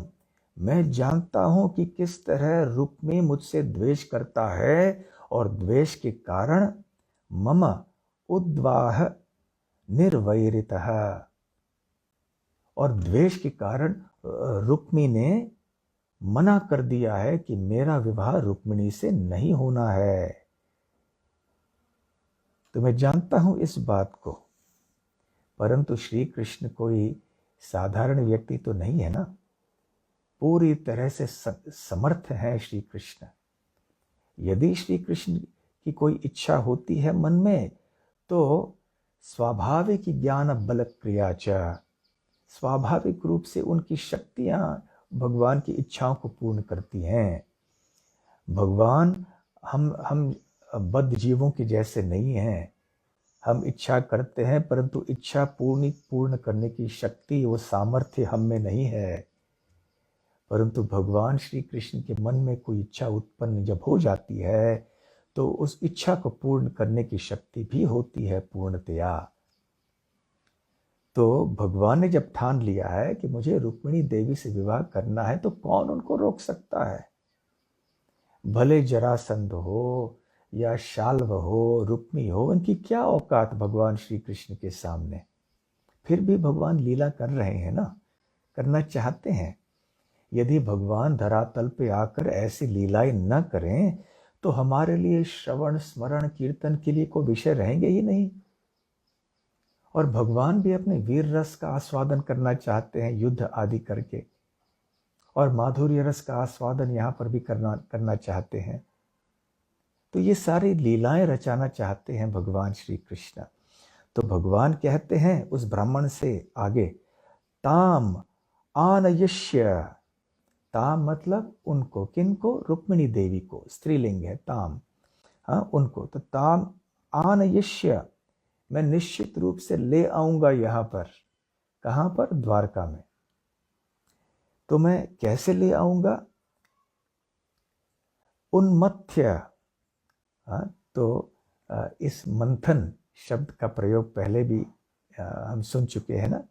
मैं जानता हूं कि किस तरह रुक्मी मुझसे द्वेष करता है, और द्वेष के कारण मम उद्वाह निर्वैरितः, और द्वेष के कारण रुक्मी ने मना कर दिया है कि मेरा विवाह रुक्मिणी से नहीं होना है। तो मैं जानता हूं इस बात को, परंतु श्री कृष्ण कोई साधारण व्यक्ति तो नहीं है ना, पूरी तरह से समर्थ है श्री कृष्ण। यदि श्री कृष्ण की कोई इच्छा होती है मन में, तो स्वाभाविक ज्ञान बल क्रिया च, स्वाभाविक रूप से उनकी शक्तियां भगवान की इच्छाओं को पूर्ण करती हैं। भगवान हम बद्ध जीवों के जैसे नहीं हैं। हम इच्छा करते हैं, परंतु इच्छा पूर्ण करने की शक्ति, वो सामर्थ्य हम में नहीं है। परंतु भगवान श्री कृष्ण के मन में कोई इच्छा उत्पन्न जब हो जाती है, तो उस इच्छा को पूर्ण करने की शक्ति भी होती है पूर्णतया। तो भगवान ने जब ठान लिया है कि मुझे रुक्मिणी देवी से विवाह करना है, तो कौन उनको रोक सकता है? भले जरासंध हो या शाल्व हो, रुक्मी हो, इनकी क्या औकात भगवान श्री कृष्ण के सामने। फिर भी भगवान लीला कर रहे हैं ना, करना चाहते हैं। यदि भगवान धरातल पे आकर ऐसी लीलाएं न करें, तो हमारे लिए श्रवण स्मरण कीर्तन के लिए कोई विषय रहेंगे ही नहीं। और भगवान भी अपने वीर रस का आस्वादन करना चाहते हैं युद्ध आदि करके, और माधुर्य रस का आस्वादन यहाँ पर भी करना चाहते हैं। तो ये सारी लीलाएं रचाना चाहते हैं भगवान श्री कृष्ण। तो भगवान कहते हैं उस ब्राह्मण से आगे, ताम आनयिष्य, ताम मतलब उनको, किनको? रुक्मिणी देवी को, स्त्रीलिंग है ताम। हाँ उनको, तो ताम आनयिष्य, मैं निश्चित रूप से ले आऊंगा यहाँ पर। कहाँ पर? द्वारका में। तो मैं कैसे ले आऊंगा? उन्मथ्य। हाँ, तो इस मंथन शब्द का प्रयोग पहले भी हम सुन चुके हैं ना।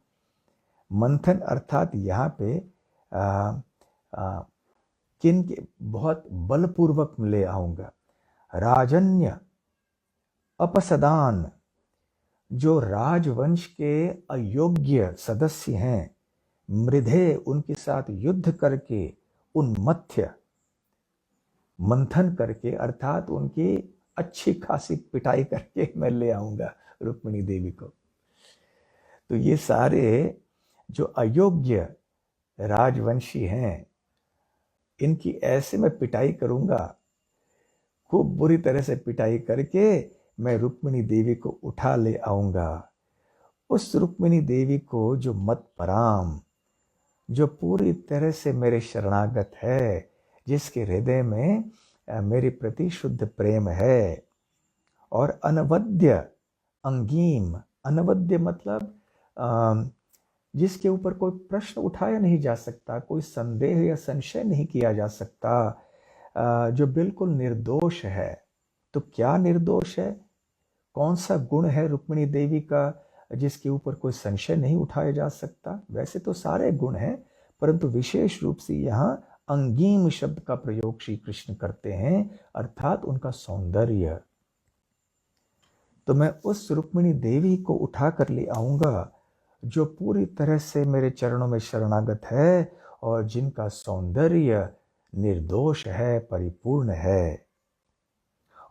मंथन अर्थात यहाँ पे किन के बहुत बलपूर्वक ले आऊंगा। राजन्य अपसदान, जो राजवंश के अयोग्य सदस्य हैं, मृधे उनके साथ युद्ध करके, उन्मथ्य मंथन करके अर्थात उनकी अच्छी खासी पिटाई करके मैं ले आऊंगा रुक्मिणी देवी को। तो ये सारे जो अयोग्य राजवंशी हैं, इनकी ऐसे मैं पिटाई करूंगा, खूब बुरी तरह से पिटाई करके मैं रुक्मिणी देवी को उठा ले आऊंगा। उस रुक्मिणी देवी को जो मत पराम, जो पूरी तरह से मेरे शरणागत है, जिसके हृदय में मेरे प्रति शुद्ध प्रेम है, और अनवद्य अंगीम, अनवद्य मतलब जिसके ऊपर कोई प्रश्न उठाया नहीं जा सकता, कोई संदेह या संशय नहीं किया जा सकता, जो बिल्कुल निर्दोष है। तो क्या निर्दोष है? कौन सा गुण है रुक्मिणी देवी का जिसके ऊपर कोई संशय नहीं उठाया जा सकता? वैसे तो सारे गुण हैं, परंतु विशेष रूप से यहाँ अंगीम शब्द का प्रयोग श्री कृष्ण करते हैं, अर्थात उनका सौंदर्य। तो मैं उस रुक्मिणी देवी को उठा कर ले आऊंगा जो पूरी तरह से मेरे चरणों में शरणागत है और जिनका सौंदर्य निर्दोष है, परिपूर्ण है।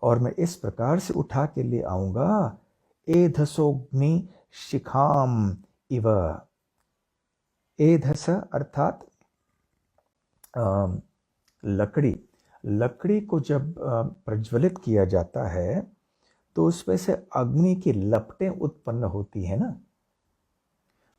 और मैं इस प्रकार से उठा के ले आऊंगा, एधसोग्नि शिखाम इव। एधस अर्थात लकड़ी को जब प्रज्वलित किया जाता है तो उसमें से अग्नि की लपटें उत्पन्न होती है ना।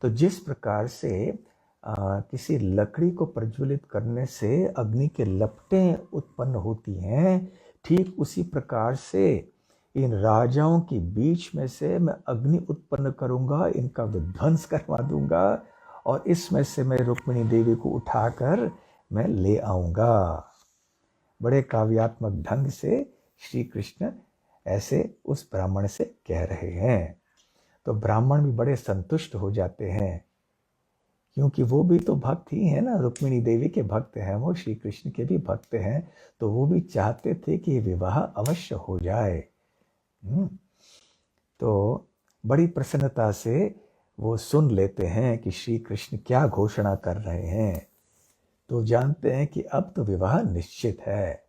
तो जिस प्रकार से किसी लकड़ी को प्रज्वलित करने से अग्नि के लपटें उत्पन्न होती हैं, ठीक उसी प्रकार से इन राजाओं के बीच में से मैं अग्नि उत्पन्न करूंगा, इनका विध्वंस करवा दूंगा, और इसमें से मैं रुक्मिणी देवी को उठाकर मैं ले आऊंगा। बड़े काव्यात्मक ढंग से श्री कृष्ण ऐसे उस ब्राह्मण से कह रहे हैं। तो ब्राह्मण भी बड़े संतुष्ट हो जाते हैं, क्योंकि वो भी तो भक्त ही है ना, रुक्मिणी देवी के भक्त हैं, वो श्री कृष्ण के भी भक्त हैं। तो वो भी चाहते थे कि विवाह अवश्य हो जाए। तो बड़ी प्रसन्नता से वो सुन लेते हैं कि श्री कृष्ण क्या घोषणा कर रहे हैं। तो जानते हैं कि अब तो विवाह निश्चित है।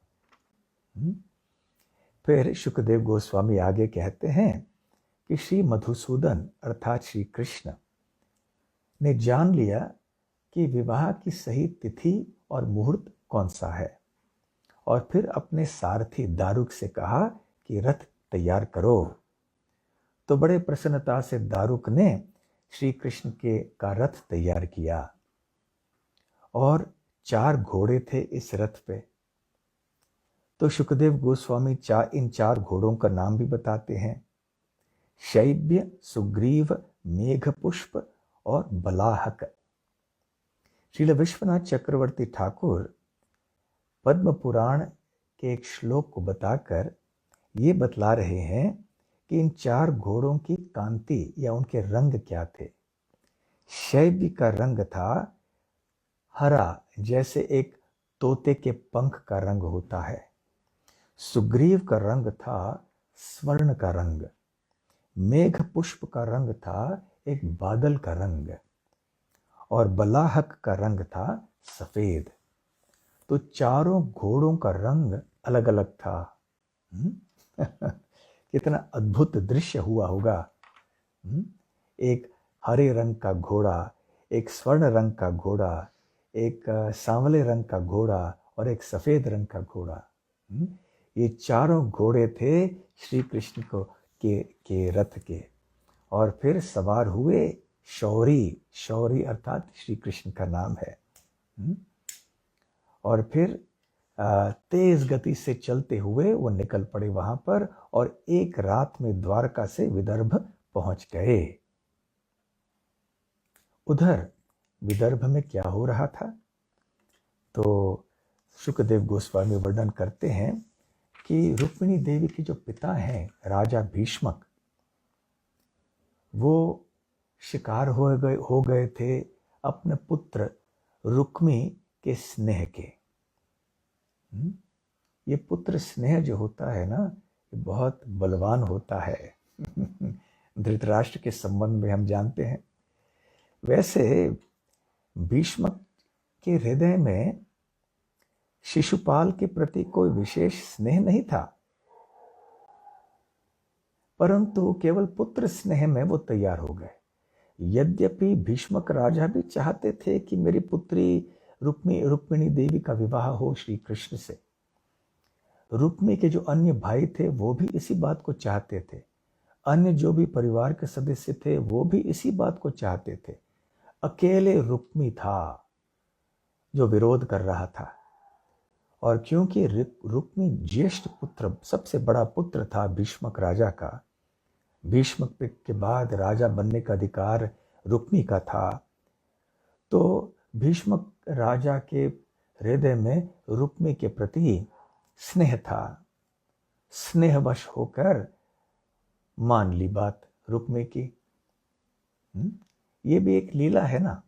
फिर शुकदेव गोस्वामी आगे कहते हैं कि श्री मधुसूदन अर्थात श्री कृष्ण ने जान लिया कि विवाह की सही तिथि और मुहूर्त कौन सा है, और फिर अपने सारथी दारुक से कहा कि रथ तैयार करो। तो बड़े प्रसन्नता से दारुक ने श्री कृष्ण का रथ तैयार किया, और 4 घोड़े थे इस रथ पे। तो शुकदेव गोस्वामी इन 4 घोड़ों का नाम भी बताते हैं, शैब्य, सुग्रीव, मेघपुष्प और बलाहक। श्रील विश्वनाथ चक्रवर्ती ठाकुर पद्म पुराण के एक श्लोक को बताकर ये बतला रहे हैं कि इन 4 घोड़ों की कांति या उनके रंग क्या थे। शैब्य का रंग था हरा, जैसे एक तोते के पंख का रंग होता है। सुग्रीव का रंग था स्वर्ण का रंग। मेघ पुष्प का रंग था एक बादल का रंग, और बलाहक का रंग था सफेद। तो चारों घोड़ों का रंग अलग अलग था। कितना अद्भुत दृश्य हुआ होगा। एक हरे रंग का घोड़ा, एक स्वर्ण रंग का घोड़ा, एक सांवले रंग का घोड़ा और एक सफेद रंग का घोड़ा। ये चारों घोड़े थे श्री कृष्ण के रथ के। और फिर सवार हुए शौरी, शौरी अर्थात श्री कृष्ण का नाम है। और फिर तेज गति से चलते हुए वो निकल पड़े वहां पर और एक रात में द्वारका से विदर्भ पहुंच गए। उधर विदर्भ में क्या हो रहा था, तो शुकदेव गोस्वामी वर्णन करते हैं कि रुक्मिणी देवी के जो पिता हैं राजा भीष्मक, वो शिकार हो गए थे अपने पुत्र रुक्मी के स्नेह के। ये पुत्र स्नेह जो होता है ना, ये बहुत बलवान होता है। धृतराष्ट्र के संबंध में हम जानते हैं। वैसे भीष्म के हृदय में शिशुपाल के प्रति कोई विशेष स्नेह नहीं था, परंतु केवल पुत्र स्नेह में वो तैयार हो गए। यद्यपि भीष्मक राजा भी चाहते थे कि मेरी पुत्री रुक्मिणी देवी का विवाह हो श्री कृष्ण से। रुक्मी के जो अन्य भाई थे वो भी इसी बात को चाहते थे, अन्य जो भी परिवार के सदस्य थे वो भी इसी बात को चाहते थे। अकेले रुक्मी था जो विरोध कर रहा था। और क्योंकि रुक्मी ज्येष्ठ पुत्र, सबसे बड़ा पुत्र था भीष्मक राजा का, भीष्मक के बाद राजा बनने का अधिकार रुक्मी का था, तो भीष्मक राजा के हृदय में रुक्मी के प्रति स्नेह था। स्नेहवश होकर मान ली बात रुक्मी की। ये भी एक लीला है ना।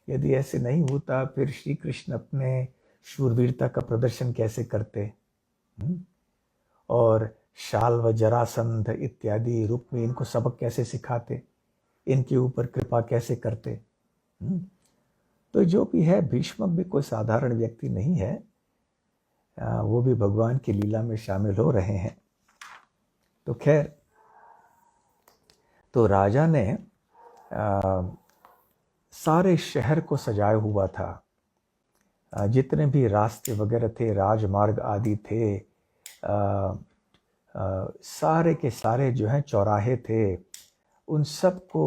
यदि ऐसे नहीं होता फिर श्री कृष्ण अपने शूरवीरता का प्रदर्शन कैसे करते, और शाल व जरासंध इत्यादि रुक्मी इनको सबक कैसे सिखाते, इनके ऊपर कृपा कैसे करते। तो जो भी है, भीष्मक भी कोई साधारण व्यक्ति नहीं है, वो भी भगवान की लीला में शामिल हो रहे हैं। तो खैर, तो राजा ने सारे शहर को सजाया हुआ था। जितने भी रास्ते वगैरह थे, राजमार्ग आदि थे, सारे के सारे जो हैं चौराहे थे, उन सब को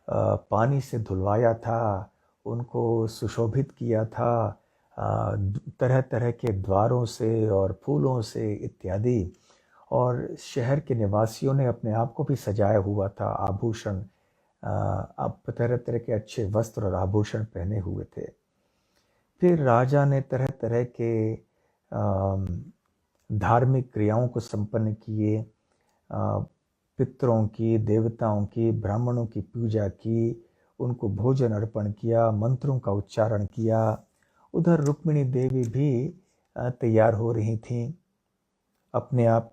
पानी से धुलवाया था, उनको सुशोभित किया था, तरह तरह के द्वारों से और फूलों से इत्यादि। और शहर के निवासियों ने अपने आप को भी सजाया हुआ था, आभूषण, अब तरह तरह के अच्छे वस्त्र और आभूषण पहने हुए थे। फिर राजा ने तरह तरह के धार्मिक क्रियाओं को संपन्न किए, पितरों की, देवताओं की, ब्राह्मणों की पूजा की, उनको भोजन अर्पण किया, मंत्रों का उच्चारण किया। उधर रुक्मिणी देवी भी तैयार हो रही थीं, अपने आप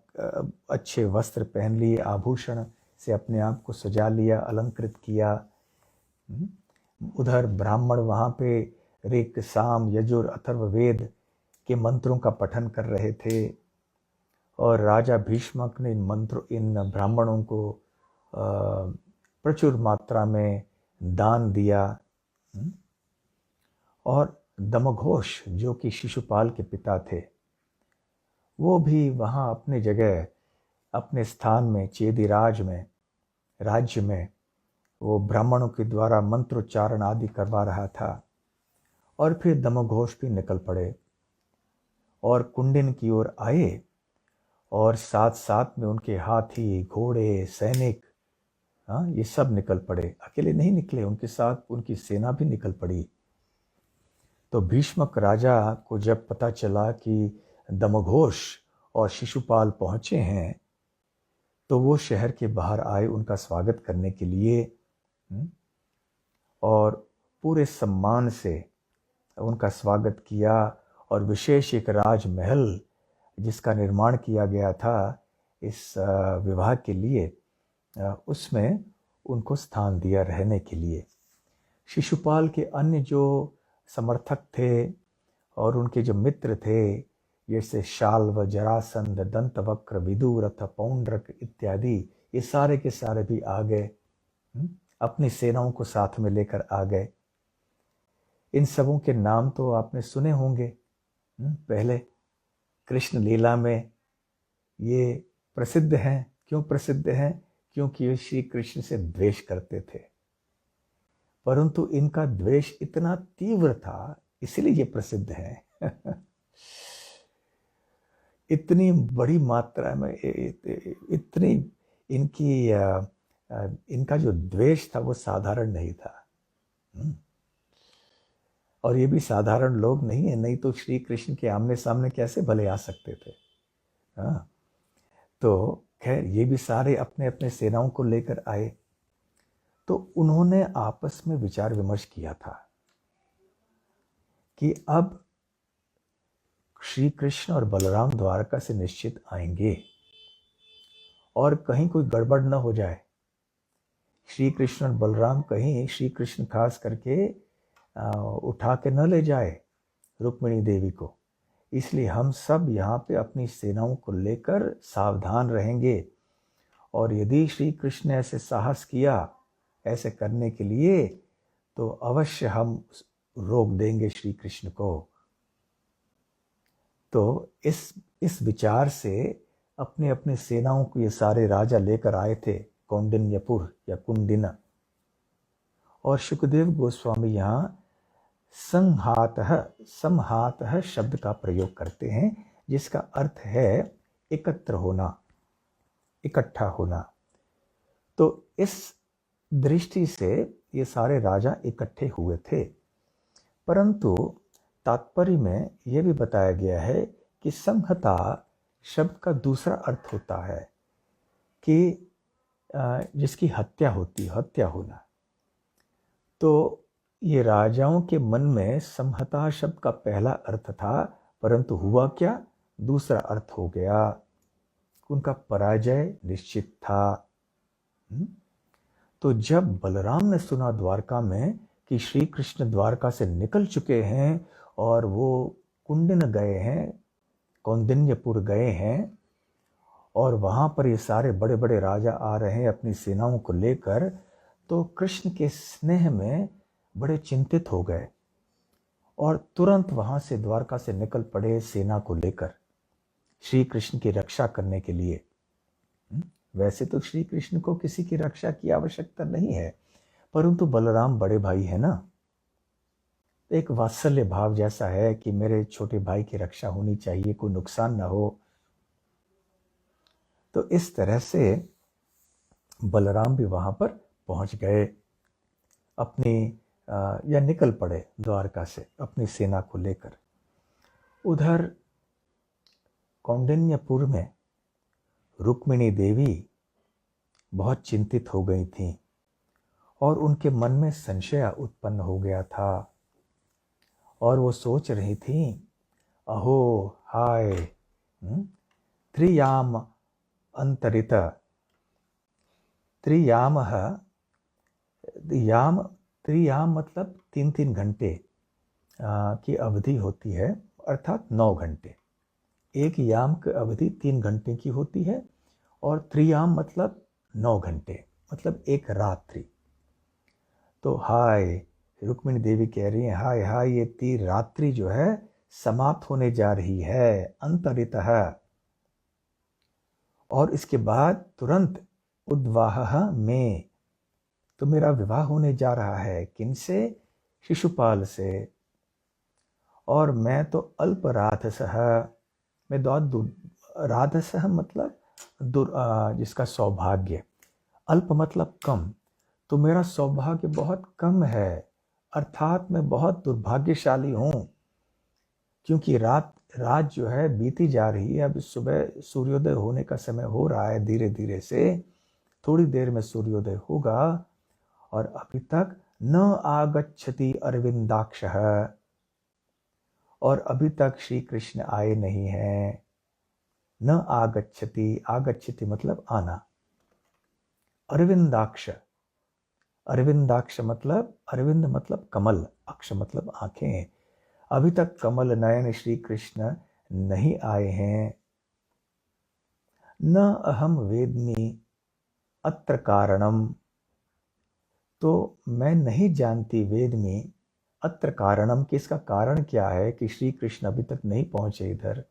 अच्छे वस्त्र पहन लिए, आभूषण से अपने आप को सजा लिया, अलंकृत किया। उधर ब्राह्मण वहाँ पे ऋक, साम, यजुर, अथर्ववेद के मंत्रों का पठन कर रहे थे, और राजा भीष्मक ने इन ब्राह्मणों को प्रचुर मात्रा में दान दिया। और दमघोष जो कि शिशुपाल के पिता थे, वो भी वहाँ अपने जगह, अपने स्थान में, चेदिराज में, राज्य में, वो ब्राह्मणों के द्वारा मंत्रोच्चारण आदि करवा रहा था। और फिर दमघोष भी निकल पड़े और कुंडिन की ओर आए, और साथ साथ में उनके हाथी, घोड़े, सैनिक, ये सब निकल पड़े। अकेले नहीं निकले, उनके साथ उनकी सेना भी निकल पड़ी। तो भीष्मक राजा को जब पता चला कि दमघोष और शिशुपाल पहुंचे हैं, तो वो शहर के बाहर आए उनका स्वागत करने के लिए, और पूरे सम्मान से उनका स्वागत किया। और विशेष एक राजमहल जिसका निर्माण किया गया था इस विवाह के लिए, उसमें उनको स्थान दिया रहने के लिए। शिशुपाल के अन्य जो समर्थक थे और उनके जो मित्र थे, जैसे शाल्व, जरासंध, दंतवक्र, विदुरथ, पौंड्रक इत्यादि, ये सारे के सारे भी आ गए, अपनी सेनाओं को साथ में लेकर आ गए। इन सबों के नाम तो आपने सुने होंगे पहले कृष्ण लीला में। ये प्रसिद्ध हैं। क्यों प्रसिद्ध हैं? क्योंकि ये श्री कृष्ण से द्वेष करते थे, परंतु इनका द्वेष इतना तीव्र था, इसलिए ये प्रसिद्ध है। इतनी बड़ी मात्रा में इतनी इनकी इनका जो द्वेष था वो साधारण नहीं था। और ये भी साधारण लोग नहीं है, नहीं तो श्री कृष्ण के आमने सामने कैसे भले आ सकते थे। हाँ, तो खैर ये भी सारे अपने अपने सेनाओं को लेकर आए। तो उन्होंने आपस में विचार विमर्श किया था कि अब श्री कृष्ण और बलराम द्वारका से निश्चित आएंगे और कहीं कोई गड़बड़ न हो जाए। श्री कृष्ण और बलराम कहीं श्री कृष्ण खास करके उठा के न ले जाए रुक्मिणी देवी को। इसलिए हम सब यहाँ पे अपनी सेनाओं को लेकर सावधान रहेंगे, और यदि श्री कृष्ण ने ऐसे साहस किया ऐसे करने के लिए तो अवश्य हम रोक देंगे श्री कृष्ण को। तो इस विचार से अपने अपने सेनाओं को ये सारे राजा लेकर आए थे कौंडिन्यपुर या कुंडिना। और सुखदेव गोस्वामी यहाँ संहातः शब्द का प्रयोग करते हैं, जिसका अर्थ है एकत्र होना, इकट्ठा होना। तो इस दृष्टि से ये सारे राजा इकट्ठे हुए थे। परंतु तात्पर्य में यह भी बताया गया है कि संहता शब्द का दूसरा अर्थ होता है कि जिसकी हत्या होती, हत्या होना। तो ये राजाओं के मन में संहता शब्द का पहला अर्थ था, परंतु हुआ क्या, दूसरा अर्थ हो गया, उनका पराजय निश्चित था। तो जब बलराम ने सुना द्वारका में कि श्री कृष्ण द्वारका से निकल चुके हैं और वो कुंडिन गए हैं, कौंडिन्यपुर गए हैं, और वहां पर ये सारे बड़े बड़े राजा आ रहे हैं अपनी सेनाओं को लेकर, तो कृष्ण के स्नेह में बड़े चिंतित हो गए और तुरंत वहां से द्वारका से निकल पड़े सेना को लेकर श्री कृष्ण की रक्षा करने के लिए। वैसे तो श्री कृष्ण को किसी की रक्षा की आवश्यकता नहीं है, परंतु बलराम बड़े भाई है ना, एक वात्सल्य भाव जैसा है कि मेरे छोटे भाई की रक्षा होनी चाहिए, कोई नुकसान ना हो। तो इस तरह से बलराम भी वहां पर पहुंच गए अपनी या निकल पड़े द्वारका से अपनी सेना को लेकर। उधर कौंडिन्यपुर में रुक्मिणी देवी बहुत चिंतित हो गई थीं और उनके मन में संशय उत्पन्न हो गया था और वो सोच रही थीं, अहो हाय, त्रियाम अंतरित, त्रियाम मतलब 3-3 घंटे की अवधि होती है, अर्थात 9 घंटे। एक याम की अवधि 3 घंटे की होती है और त्रियाम मतलब 9 घंटे, मतलब एक रात्रि। तो हाय, रुक्मिणी देवी कह रही है, हाय हाय, ये 3 रात्रि जो है समाप्त होने जा रही है, अंतरितः, और इसके बाद तुरंत उद्वाह में, तो मेरा विवाह होने जा रहा है, किनसे, शिशुपाल से, और मैं तो अल्प राधसः, मैं राधसः मतलब जिसका सौभाग्य, अल्प मतलब कम, तो मेरा सौभाग्य बहुत कम है, अर्थात मैं बहुत दुर्भाग्यशाली हूँ, क्योंकि रात जो है बीती जा रही है। अब सुबह सूर्योदय होने का समय हो रहा है, धीरे धीरे से, थोड़ी देर में सूर्योदय होगा, और अभी तक न आगच्छति अरविंदाक्षः, और अभी तक श्री कृष्ण आए नहीं हैं। न आगच्छति, आगच्छति मतलब आना, अरविंदाक्ष, अरविंदाक्ष मतलब, अरविंद मतलब कमल, अक्ष मतलब आंखें, अभी तक कमल नयन श्री कृष्ण नहीं आए हैं। न अहम वेद्मि अत्र कारणम, तो मैं नहीं जानती, वेद्मि अत्र कारणम, कि इसका कारण क्या है कि श्री कृष्ण अभी तक नहीं पहुंचे इधर,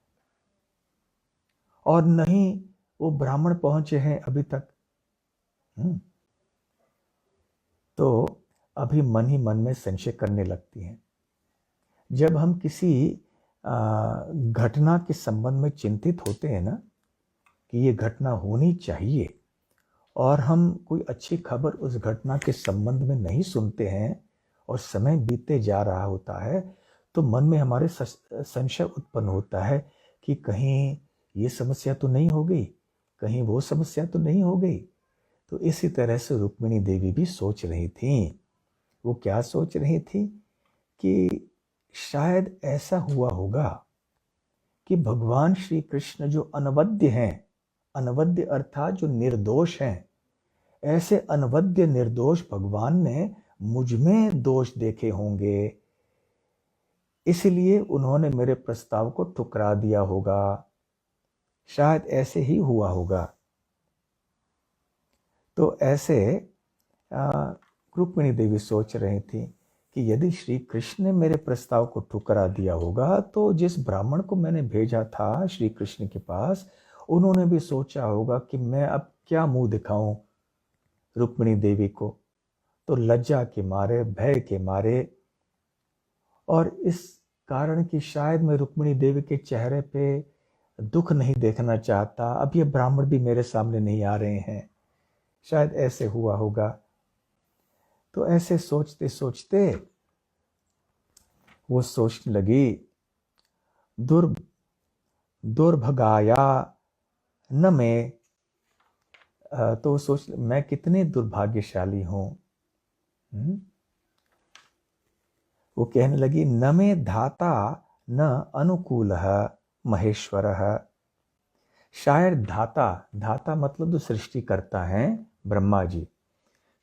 और नहीं वो ब्राह्मण पहुंचे हैं अभी तक। तो अभी मन ही मन में संशय करने लगती हैं। जब हम किसी घटना के संबंध में चिंतित होते हैं ना कि ये घटना होनी चाहिए, और हम कोई अच्छी खबर उस घटना के संबंध में नहीं सुनते हैं और समय बीतते जा रहा होता है, तो मन में हमारे संशय उत्पन्न होता है कि कहीं ये समस्या तो नहीं हो गई, कहीं वो समस्या तो नहीं हो गई। तो इसी तरह से रुक्मिणी देवी भी सोच रही थी। वो क्या सोच रही थी कि शायद ऐसा हुआ होगा कि भगवान श्री कृष्ण जो अनवद्य हैं, अनवद्य अर्थात जो निर्दोष हैं, ऐसे अनवद्य निर्दोष भगवान ने मुझ में दोष देखे होंगे, इसलिए उन्होंने मेरे प्रस्ताव को ठुकरा दिया होगा। शायद ऐसे ही हुआ होगा। तो ऐसे रुक्मिणी देवी सोच रही थी कि यदि श्री कृष्ण ने मेरे प्रस्ताव को ठुकरा दिया होगा, तो जिस ब्राह्मण को मैंने भेजा था श्री कृष्ण के पास, उन्होंने भी सोचा होगा कि मैं अब क्या मुंह दिखाऊं रुक्मिणी देवी को। तो लज्जा के मारे, भय के मारे, और इस कारण कि शायद मैं रुक्मिणी देवी के चेहरे पे दुख नहीं देखना चाहता, अब ये ब्राह्मण भी मेरे सामने नहीं आ रहे हैं, शायद ऐसे हुआ होगा। तो ऐसे सोचते सोचते वो सोचने लगी, दुर्भगाया न मैं, तो सोच मैं कितने दुर्भाग्यशाली हूं। वो कहने लगी, न मे धाता न अनुकूल महेश्वर। शायद धाता मतलब जो सृष्टि करता है ब्रह्मा जी,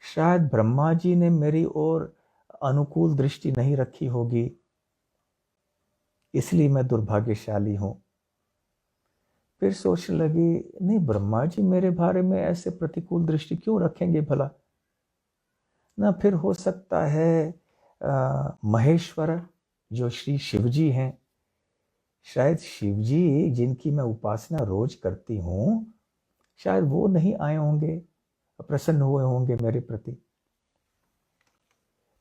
शायद ब्रह्मा जी ने मेरी ओर अनुकूल दृष्टि नहीं रखी होगी, इसलिए मैं दुर्भाग्यशाली हूं। फिर सोचने लगी, नहीं, ब्रह्मा जी मेरे बारे में ऐसे प्रतिकूल दृष्टि क्यों रखेंगे भला ना। फिर हो सकता है महेश्वर जो श्री शिव जी हैं, शायद शिव जी जिनकी मैं उपासना रोज करती हूं, शायद वो नहीं आए होंगे, प्रसन्न हुए होंगे मेरे प्रति।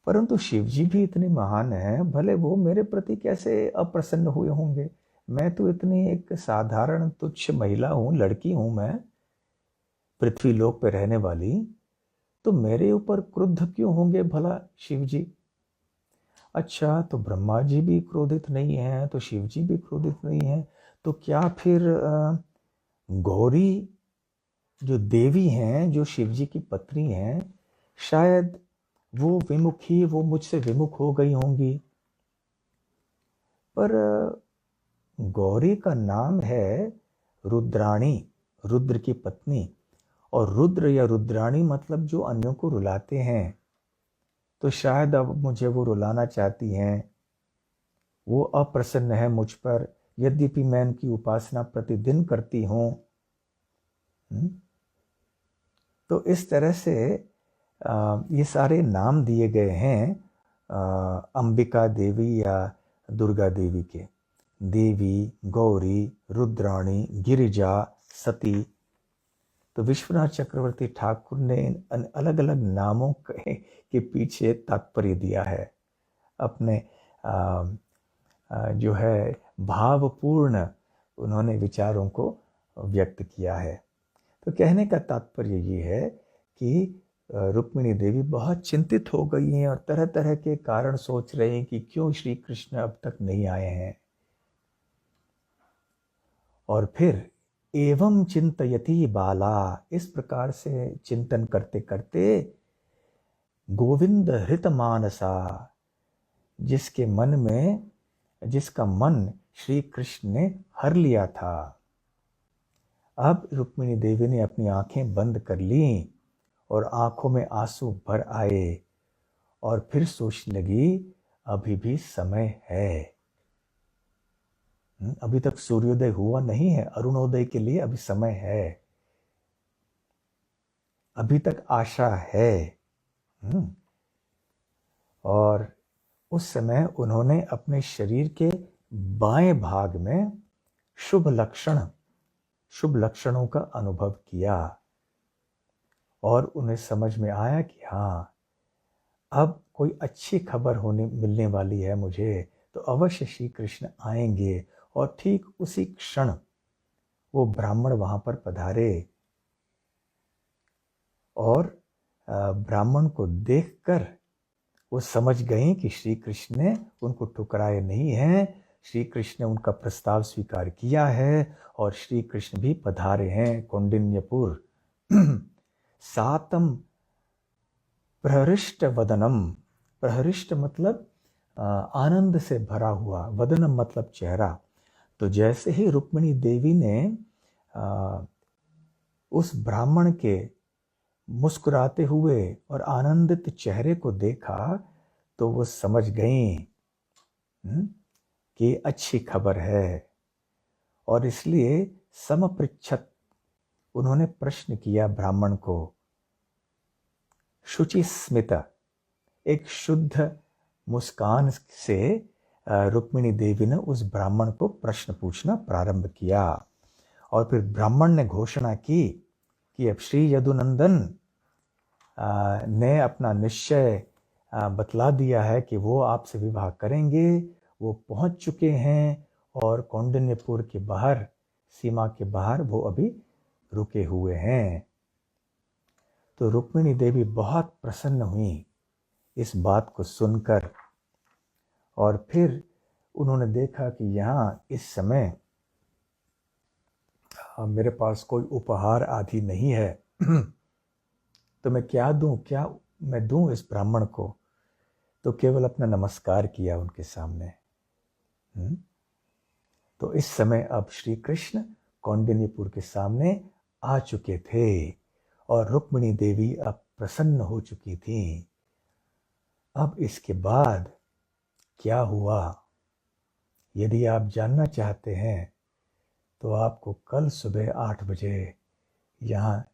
परंतु शिव जी भी इतने महान हैं, भले वो मेरे प्रति कैसे अप्रसन्न हुए होंगे। मैं तो इतनी एक साधारण तुच्छ महिला हूं, लड़की हूं मैं, पृथ्वी लोक पे रहने वाली, तो मेरे ऊपर क्रुद्ध क्यों होंगे भला शिव जी। अच्छा, तो ब्रह्मा जी भी क्रोधित नहीं हैं, तो शिव जी भी क्रोधित नहीं हैं, तो क्या फिर गौरी जो देवी हैं, जो शिव जी की पत्नी हैं, शायद वो मुझसे विमुख हो गई होंगी। पर गौरी का नाम है रुद्राणी, रुद्र की पत्नी, और रुद्र या रुद्राणी मतलब जो अन्यों को रुलाते हैं। तो शायद अब मुझे वो रुलाना चाहती हैं, वो अप्रसन्न है मुझ पर, यद्यपि मैं उनकी उपासना प्रतिदिन करती हूं। तो इस तरह से ये सारे नाम दिए गए हैं अंबिका देवी या दुर्गा देवी के। देवी, गौरी, रुद्राणी, गिरिजा, सती। तो विश्वनाथ चक्रवर्ती ठाकुर ने इन अलग अलग नामों के पीछे तात्पर्य दिया है, अपने जो है भावपूर्ण उन्होंने विचारों को व्यक्त किया है। तो कहने का तात्पर्य ये है कि रुक्मिणी देवी बहुत चिंतित हो गई हैं और तरह तरह के कारण सोच रहे हैं कि क्यों श्री कृष्ण अब तक नहीं आए हैं। और फिर एवं चिंतयति बाला, इस प्रकार से चिंतन करते करते गोविंद हृत मानसा, जिसका मन श्री कृष्ण ने हर लिया था। अब रुक्मिणी देवी ने अपनी आंखें बंद कर ली और आंखों में आंसू भर आए, और फिर सोचने लगी, अभी भी समय है, अभी तक सूर्योदय हुआ नहीं है, अरुणोदय के लिए अभी समय है, अभी तक आशा है। और उस समय उन्होंने अपने शरीर के बाएं भाग में शुभ लक्षणों का अनुभव किया, और उन्हें समझ में आया कि हाँ, अब कोई अच्छी खबर मिलने वाली है मुझे। तो तो अवश्य श्री कृष्ण आएंगे। और ठीक उसी क्षण वो ब्राह्मण वहां पर पधारे और ब्राह्मण को देखकर वो समझ गए कि श्री कृष्ण ने उनको ठुकराया नहीं है, श्री कृष्ण ने उनका प्रस्ताव स्वीकार किया है और श्री कृष्ण भी पधारे हैं कौंडिन्यपुर। सातम प्रहृष्ट वदनम, प्रहृष्ट मतलब आनंद से भरा हुआ, वदनम मतलब चेहरा। तो जैसे ही रुक्मिणी देवी ने उस ब्राह्मण के मुस्कुराते हुए और आनंदित चेहरे को देखा तो वो समझ गईं कि अच्छी खबर है, और इसलिए समपृच्छत, उन्होंने प्रश्न किया ब्राह्मण को। शुचि स्मिता, एक शुद्ध मुस्कान से रुक्मिणी देवी ने उस ब्राह्मण को प्रश्न पूछना प्रारंभ किया। और फिर ब्राह्मण ने घोषणा की कि अब श्री यदुनंदन ने अपना निश्चय बतला दिया है कि वो आपसे विवाह करेंगे। वो पहुंच चुके हैं और कौंडिन्यपुर के बाहर, सीमा के बाहर वो अभी रुके हुए हैं। तो रुक्मिणी देवी बहुत प्रसन्न हुई इस बात को सुनकर, और फिर उन्होंने देखा कि यहाँ इस समय मेरे पास कोई उपहार आदि नहीं है, तो मैं क्या दूं, क्या मैं दूं इस ब्राह्मण को। तो केवल अपना नमस्कार किया उनके सामने। तो इस समय अब श्री कृष्ण कौंडिन्यपुर के सामने आ चुके थे और रुक्मिणी देवी अब प्रसन्न हो चुकी थी। अब इसके बाद क्या हुआ, यदि आप जानना चाहते हैं तो आपको कल सुबह 8 बजे यहाँ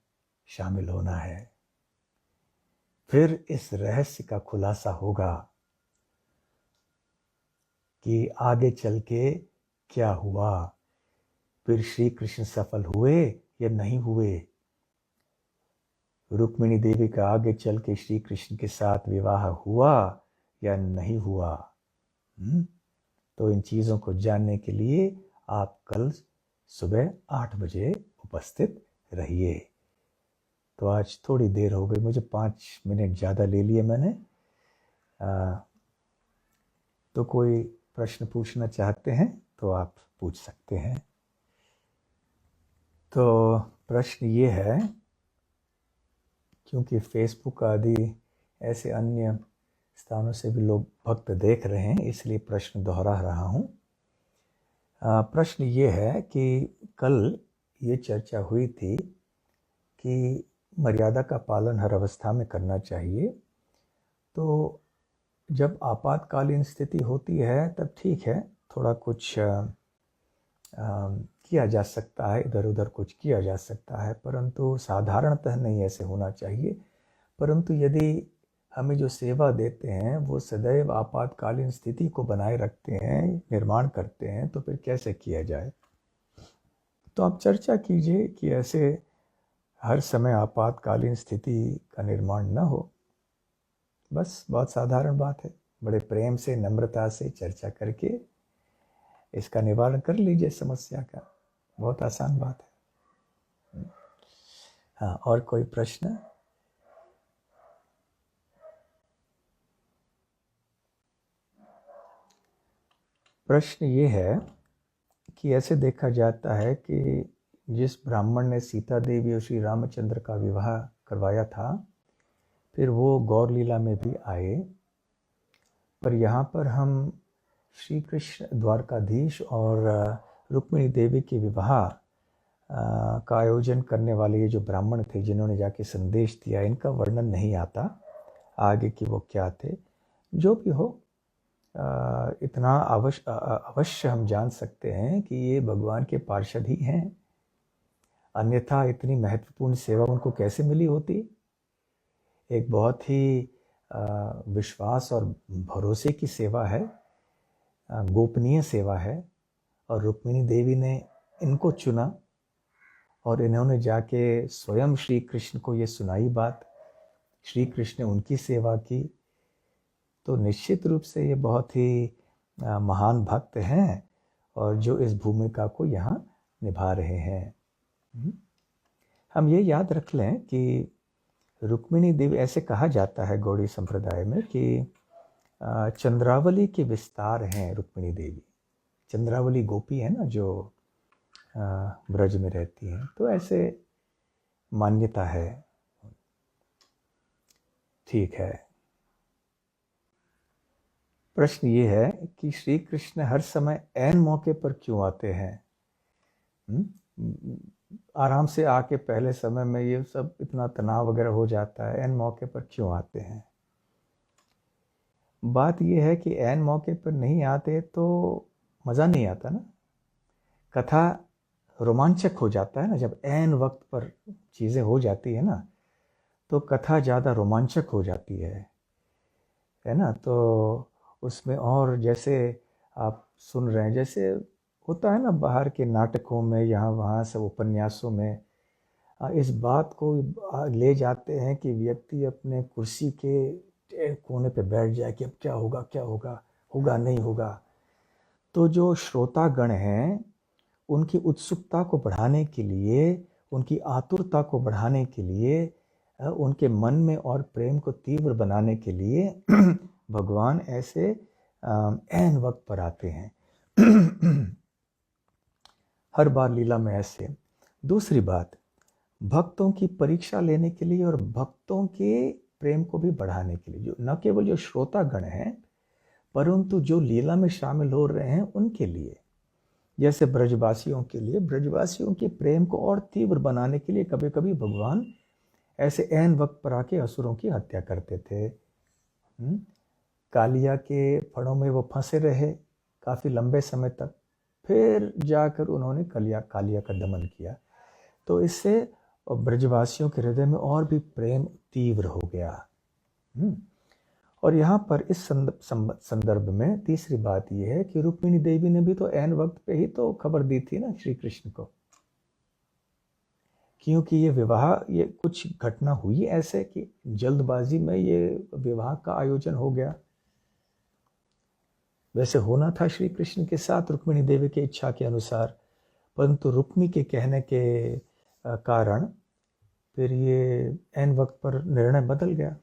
शामिल होना है। फिर इस रहस्य का खुलासा होगा कि आगे चल के क्या हुआ, फिर श्री कृष्ण सफल हुए या नहीं हुए, रुक्मिणी देवी का आगे चल के श्री कृष्ण के साथ विवाह हुआ या नहीं हुआ। तो इन चीज़ों को जानने के लिए आप कल सुबह 8 बजे उपस्थित रहिए। तो आज थोड़ी देर हो गई, मुझे 5 मिनट ज़्यादा ले लिए मैंने। तो कोई प्रश्न पूछना चाहते हैं तो आप पूछ सकते हैं। तो प्रश्न ये है, क्योंकि फेसबुक आदि ऐसे अन्य स्थानों से भी लोग भक्त देख रहे हैं, इसलिए प्रश्न दोहरा रहा हूँ। प्रश्न ये है कि कल ये चर्चा हुई थी कि मर्यादा का पालन हर अवस्था में करना चाहिए। तो जब आपातकालीन स्थिति होती है तब ठीक है, थोड़ा कुछ किया जा सकता है, इधर उधर कुछ किया जा सकता है, परंतु साधारणतः नहीं ऐसे होना चाहिए। परंतु यदि हमें जो सेवा देते हैं वो सदैव आपातकालीन स्थिति को बनाए रखते हैं, निर्माण करते हैं, तो फिर कैसे किया जाए। तो आप चर्चा कीजिए कि ऐसे हर समय आपातकालीन स्थिति का निर्माण न हो। बस बहुत साधारण बात है, बड़े प्रेम से नम्रता से चर्चा करके इसका निवारण कर लीजिए समस्या का, बहुत आसान बात है। हाँ, और कोई प्रश्न? प्रश्न ये है कि ऐसे देखा जाता है कि जिस ब्राह्मण ने सीता देवी और श्री रामचंद्र का विवाह करवाया था, फिर वो गौर लीला में भी आए, पर यहाँ पर हम श्री कृष्ण द्वारकाधीश और रुक्मिणी देवी के विवाह का आयोजन करने वाले ये जो ब्राह्मण थे जिन्होंने जाके संदेश दिया, इनका वर्णन नहीं आता आगे कि वो क्या थे। जो भी हो, इतना अवश्य हम जान सकते हैं कि ये भगवान के पार्षद ही हैं, अन्यथा इतनी महत्वपूर्ण सेवा उनको कैसे मिली होती। एक बहुत ही विश्वास और भरोसे की सेवा है, गोपनीय सेवा है, और रुक्मिणी देवी ने इनको चुना और इन्होंने जाके स्वयं श्री कृष्ण को ये सुनाई बात, श्री कृष्ण ने उनकी सेवा की। तो निश्चित रूप से ये बहुत ही महान भक्त हैं और जो इस भूमिका को यहाँ निभा रहे हैं। हम ये याद रख लें कि रुक्मिणी देवी, ऐसे कहा जाता है गौड़ी संप्रदाय में कि चंद्रावली के विस्तार हैं रुक्मिणी देवी। चंद्रावली गोपी है ना जो ब्रज में रहती हैं, तो ऐसे मान्यता है। ठीक है, प्रश्न ये है कि श्री कृष्ण हर समय ऐन मौके पर क्यों आते हैं? आराम से आके पहले समय में ये सब इतना तनाव वगैरह हो जाता है, ऐन मौके पर क्यों आते हैं? बात ये है कि ऐन मौके पर नहीं आते तो मज़ा नहीं आता ना, कथा रोमांचक हो जाता है ना। जब ऐन वक्त पर चीज़ें हो जाती है ना तो कथा ज़्यादा रोमांचक हो जाती है ना। तो उसमें और जैसे आप सुन रहे हैं, जैसे होता है ना बाहर के नाटकों में, यहाँ वहाँ सब उपन्यासों में, इस बात को ले जाते हैं कि व्यक्ति अपने कुर्सी के कोने पे बैठ जाए कि अब क्या होगा, क्या होगा, होगा नहीं होगा। तो जो श्रोतागण हैं उनकी उत्सुकता को बढ़ाने के लिए, उनकी आतुरता को बढ़ाने के लिए, उनके मन में और प्रेम को तीव्र बनाने के लिए भगवान ऐसे ऐन वक्त पर आते हैं हर बार लीला में ऐसे। दूसरी बात, भक्तों की परीक्षा लेने के लिए और भक्तों के प्रेम को भी बढ़ाने के लिए, जो न केवल जो श्रोतागण हैं परंतु जो लीला में शामिल हो रहे हैं उनके लिए, जैसे ब्रजवासियों के लिए, ब्रजवासियों के प्रेम को और तीव्र बनाने के लिए कभी कभी भगवान ऐसे ऐन वक्त पर आके असुरों की हत्या करते थे। कालिया के फणों में वो फंसे रहे काफ़ी लंबे समय तक, फिर जाकर उन्होंने कालिया का दमन किया। तो इससे ब्रजवासियों के हृदय में और भी प्रेम तीव्र हो गया। और यहाँ पर इस संदर्भ में तीसरी बात यह है कि रुक्मिणी देवी ने भी तो ऐन वक्त पे ही तो खबर दी थी ना श्री कृष्ण को, क्योंकि ये विवाह, ये कुछ घटना हुई ऐसे कि जल्दबाजी में ये विवाह का आयोजन हो गया। वैसे होना था श्री कृष्ण के साथ रुक्मिणी देवी की इच्छा के अनुसार, परंतु रुक्मी के कहने के कारण फिर ये ऐन वक्त पर निर्णय बदल गया।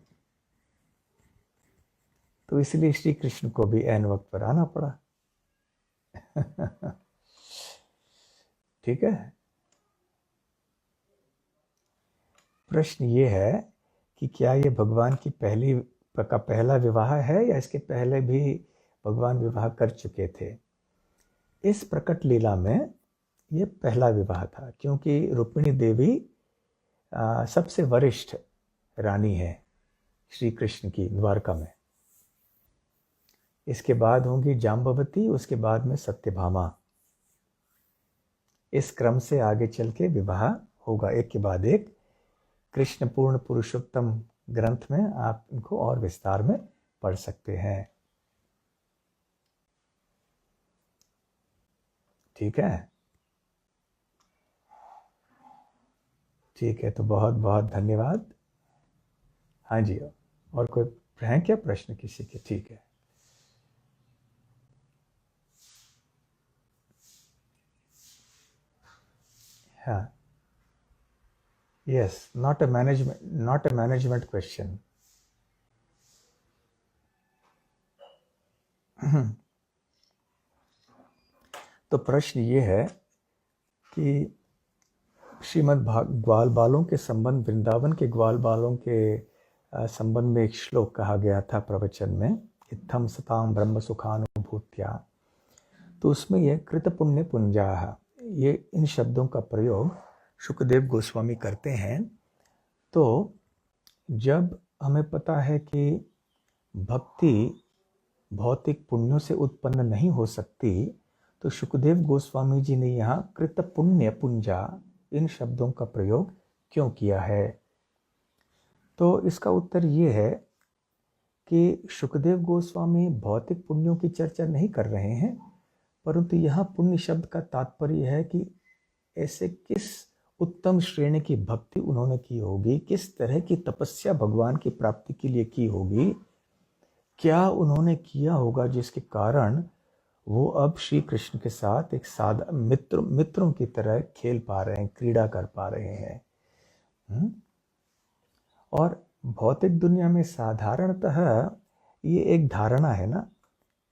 तो इसलिए श्री कृष्ण को भी ऐन वक्त पर आना पड़ा ठीक है। प्रश्न ये है कि क्या ये भगवान की पहला विवाह है या इसके पहले भी भगवान विवाह कर चुके थे? इस प्रकट लीला में ये पहला विवाह था, क्योंकि रुक्मिणी देवी सबसे वरिष्ठ रानी है श्री कृष्ण की द्वारका में। इसके बाद होंगी जाम्बवती, उसके बाद में सत्यभामा। इस क्रम से आगे चल के विवाह होगा एक के बाद एक। कृष्ण पूर्ण पुरुषोत्तम ग्रंथ में आप इनको और विस्तार में पढ़ सकते हैं। ठीक है, ठीक है, तो बहुत बहुत धन्यवाद। हाँ जी, और कोई है क्या प्रश्न किसी के? ठीक है, हाँ, yes, not a management question. तो प्रश्न ये है कि श्रीमद् ग्वाल बालों के संबंध, वृंदावन के ग्वाल बालों के संबंध में एक श्लोक कहा गया था प्रवचन में, इत्थम सताम ब्रह्म सुखानुभूत्या। तो उसमें यह कृत पुण्य पुंजाः, ये इन शब्दों का प्रयोग शुकदेव गोस्वामी करते हैं। तो जब हमें पता है कि भक्ति भौतिक पुण्यों से उत्पन्न नहीं हो सकती, तो शुकदेव गोस्वामी जी ने यहाँ कृत पुण्य पुंजा इन शब्दों का प्रयोग क्यों किया है? तो इसका उत्तर ये है कि शुकदेव गोस्वामी भौतिक पुण्यों की चर्चा नहीं कर रहे हैं, परंतु यहाँ पुण्य शब्द का तात्पर्य है कि ऐसे किस उत्तम श्रेणी की भक्ति उन्होंने की होगी, किस तरह की तपस्या भगवान की प्राप्ति के लिए की होगी, क्या उन्होंने किया होगा जिसके कारण वो अब श्री कृष्ण के साथ एक मित्रों की तरह खेल पा रहे हैं, क्रीड़ा कर पा रहे हैं। और भौतिक दुनिया में साधारणतः ये एक धारणा है ना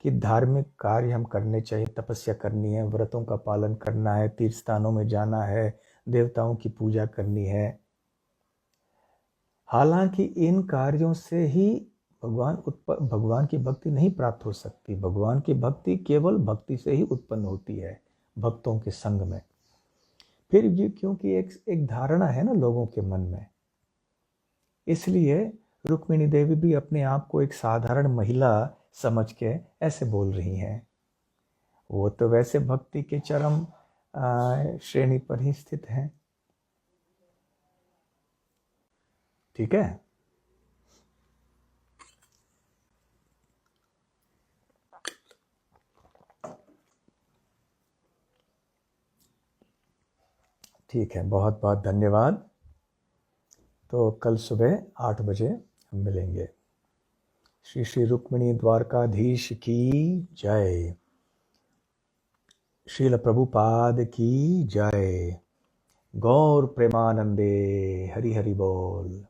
कि धार्मिक कार्य हम करने चाहिए, तपस्या करनी है, व्रतों का पालन करना है, तीर्थ स्थानों में जाना है, देवताओं की पूजा करनी है। हालांकि इन कार्यों से ही भगवान की भक्ति नहीं प्राप्त हो सकती। भगवान की भक्ति केवल भक्ति से ही उत्पन्न होती है, भक्तों के संग में। फिर भी क्योंकि एक धारणा है ना लोगों के मन में, इसलिए रुक्मिणी देवी भी अपने आप को एक साधारण महिला समझ के ऐसे बोल रही हैं। वो तो वैसे भक्ति के चरम श्रेणी पर ही स्थित हैं। ठीक है। ठीक है, बहुत बहुत धन्यवाद। तो कल सुबह 8 बजे हम मिलेंगे। श्री श्री रुक्मिणी द्वारकाधीश की जय। श्रील प्रभुपाद की जय। गौर प्रेमानंदे। हरि हरि बोल।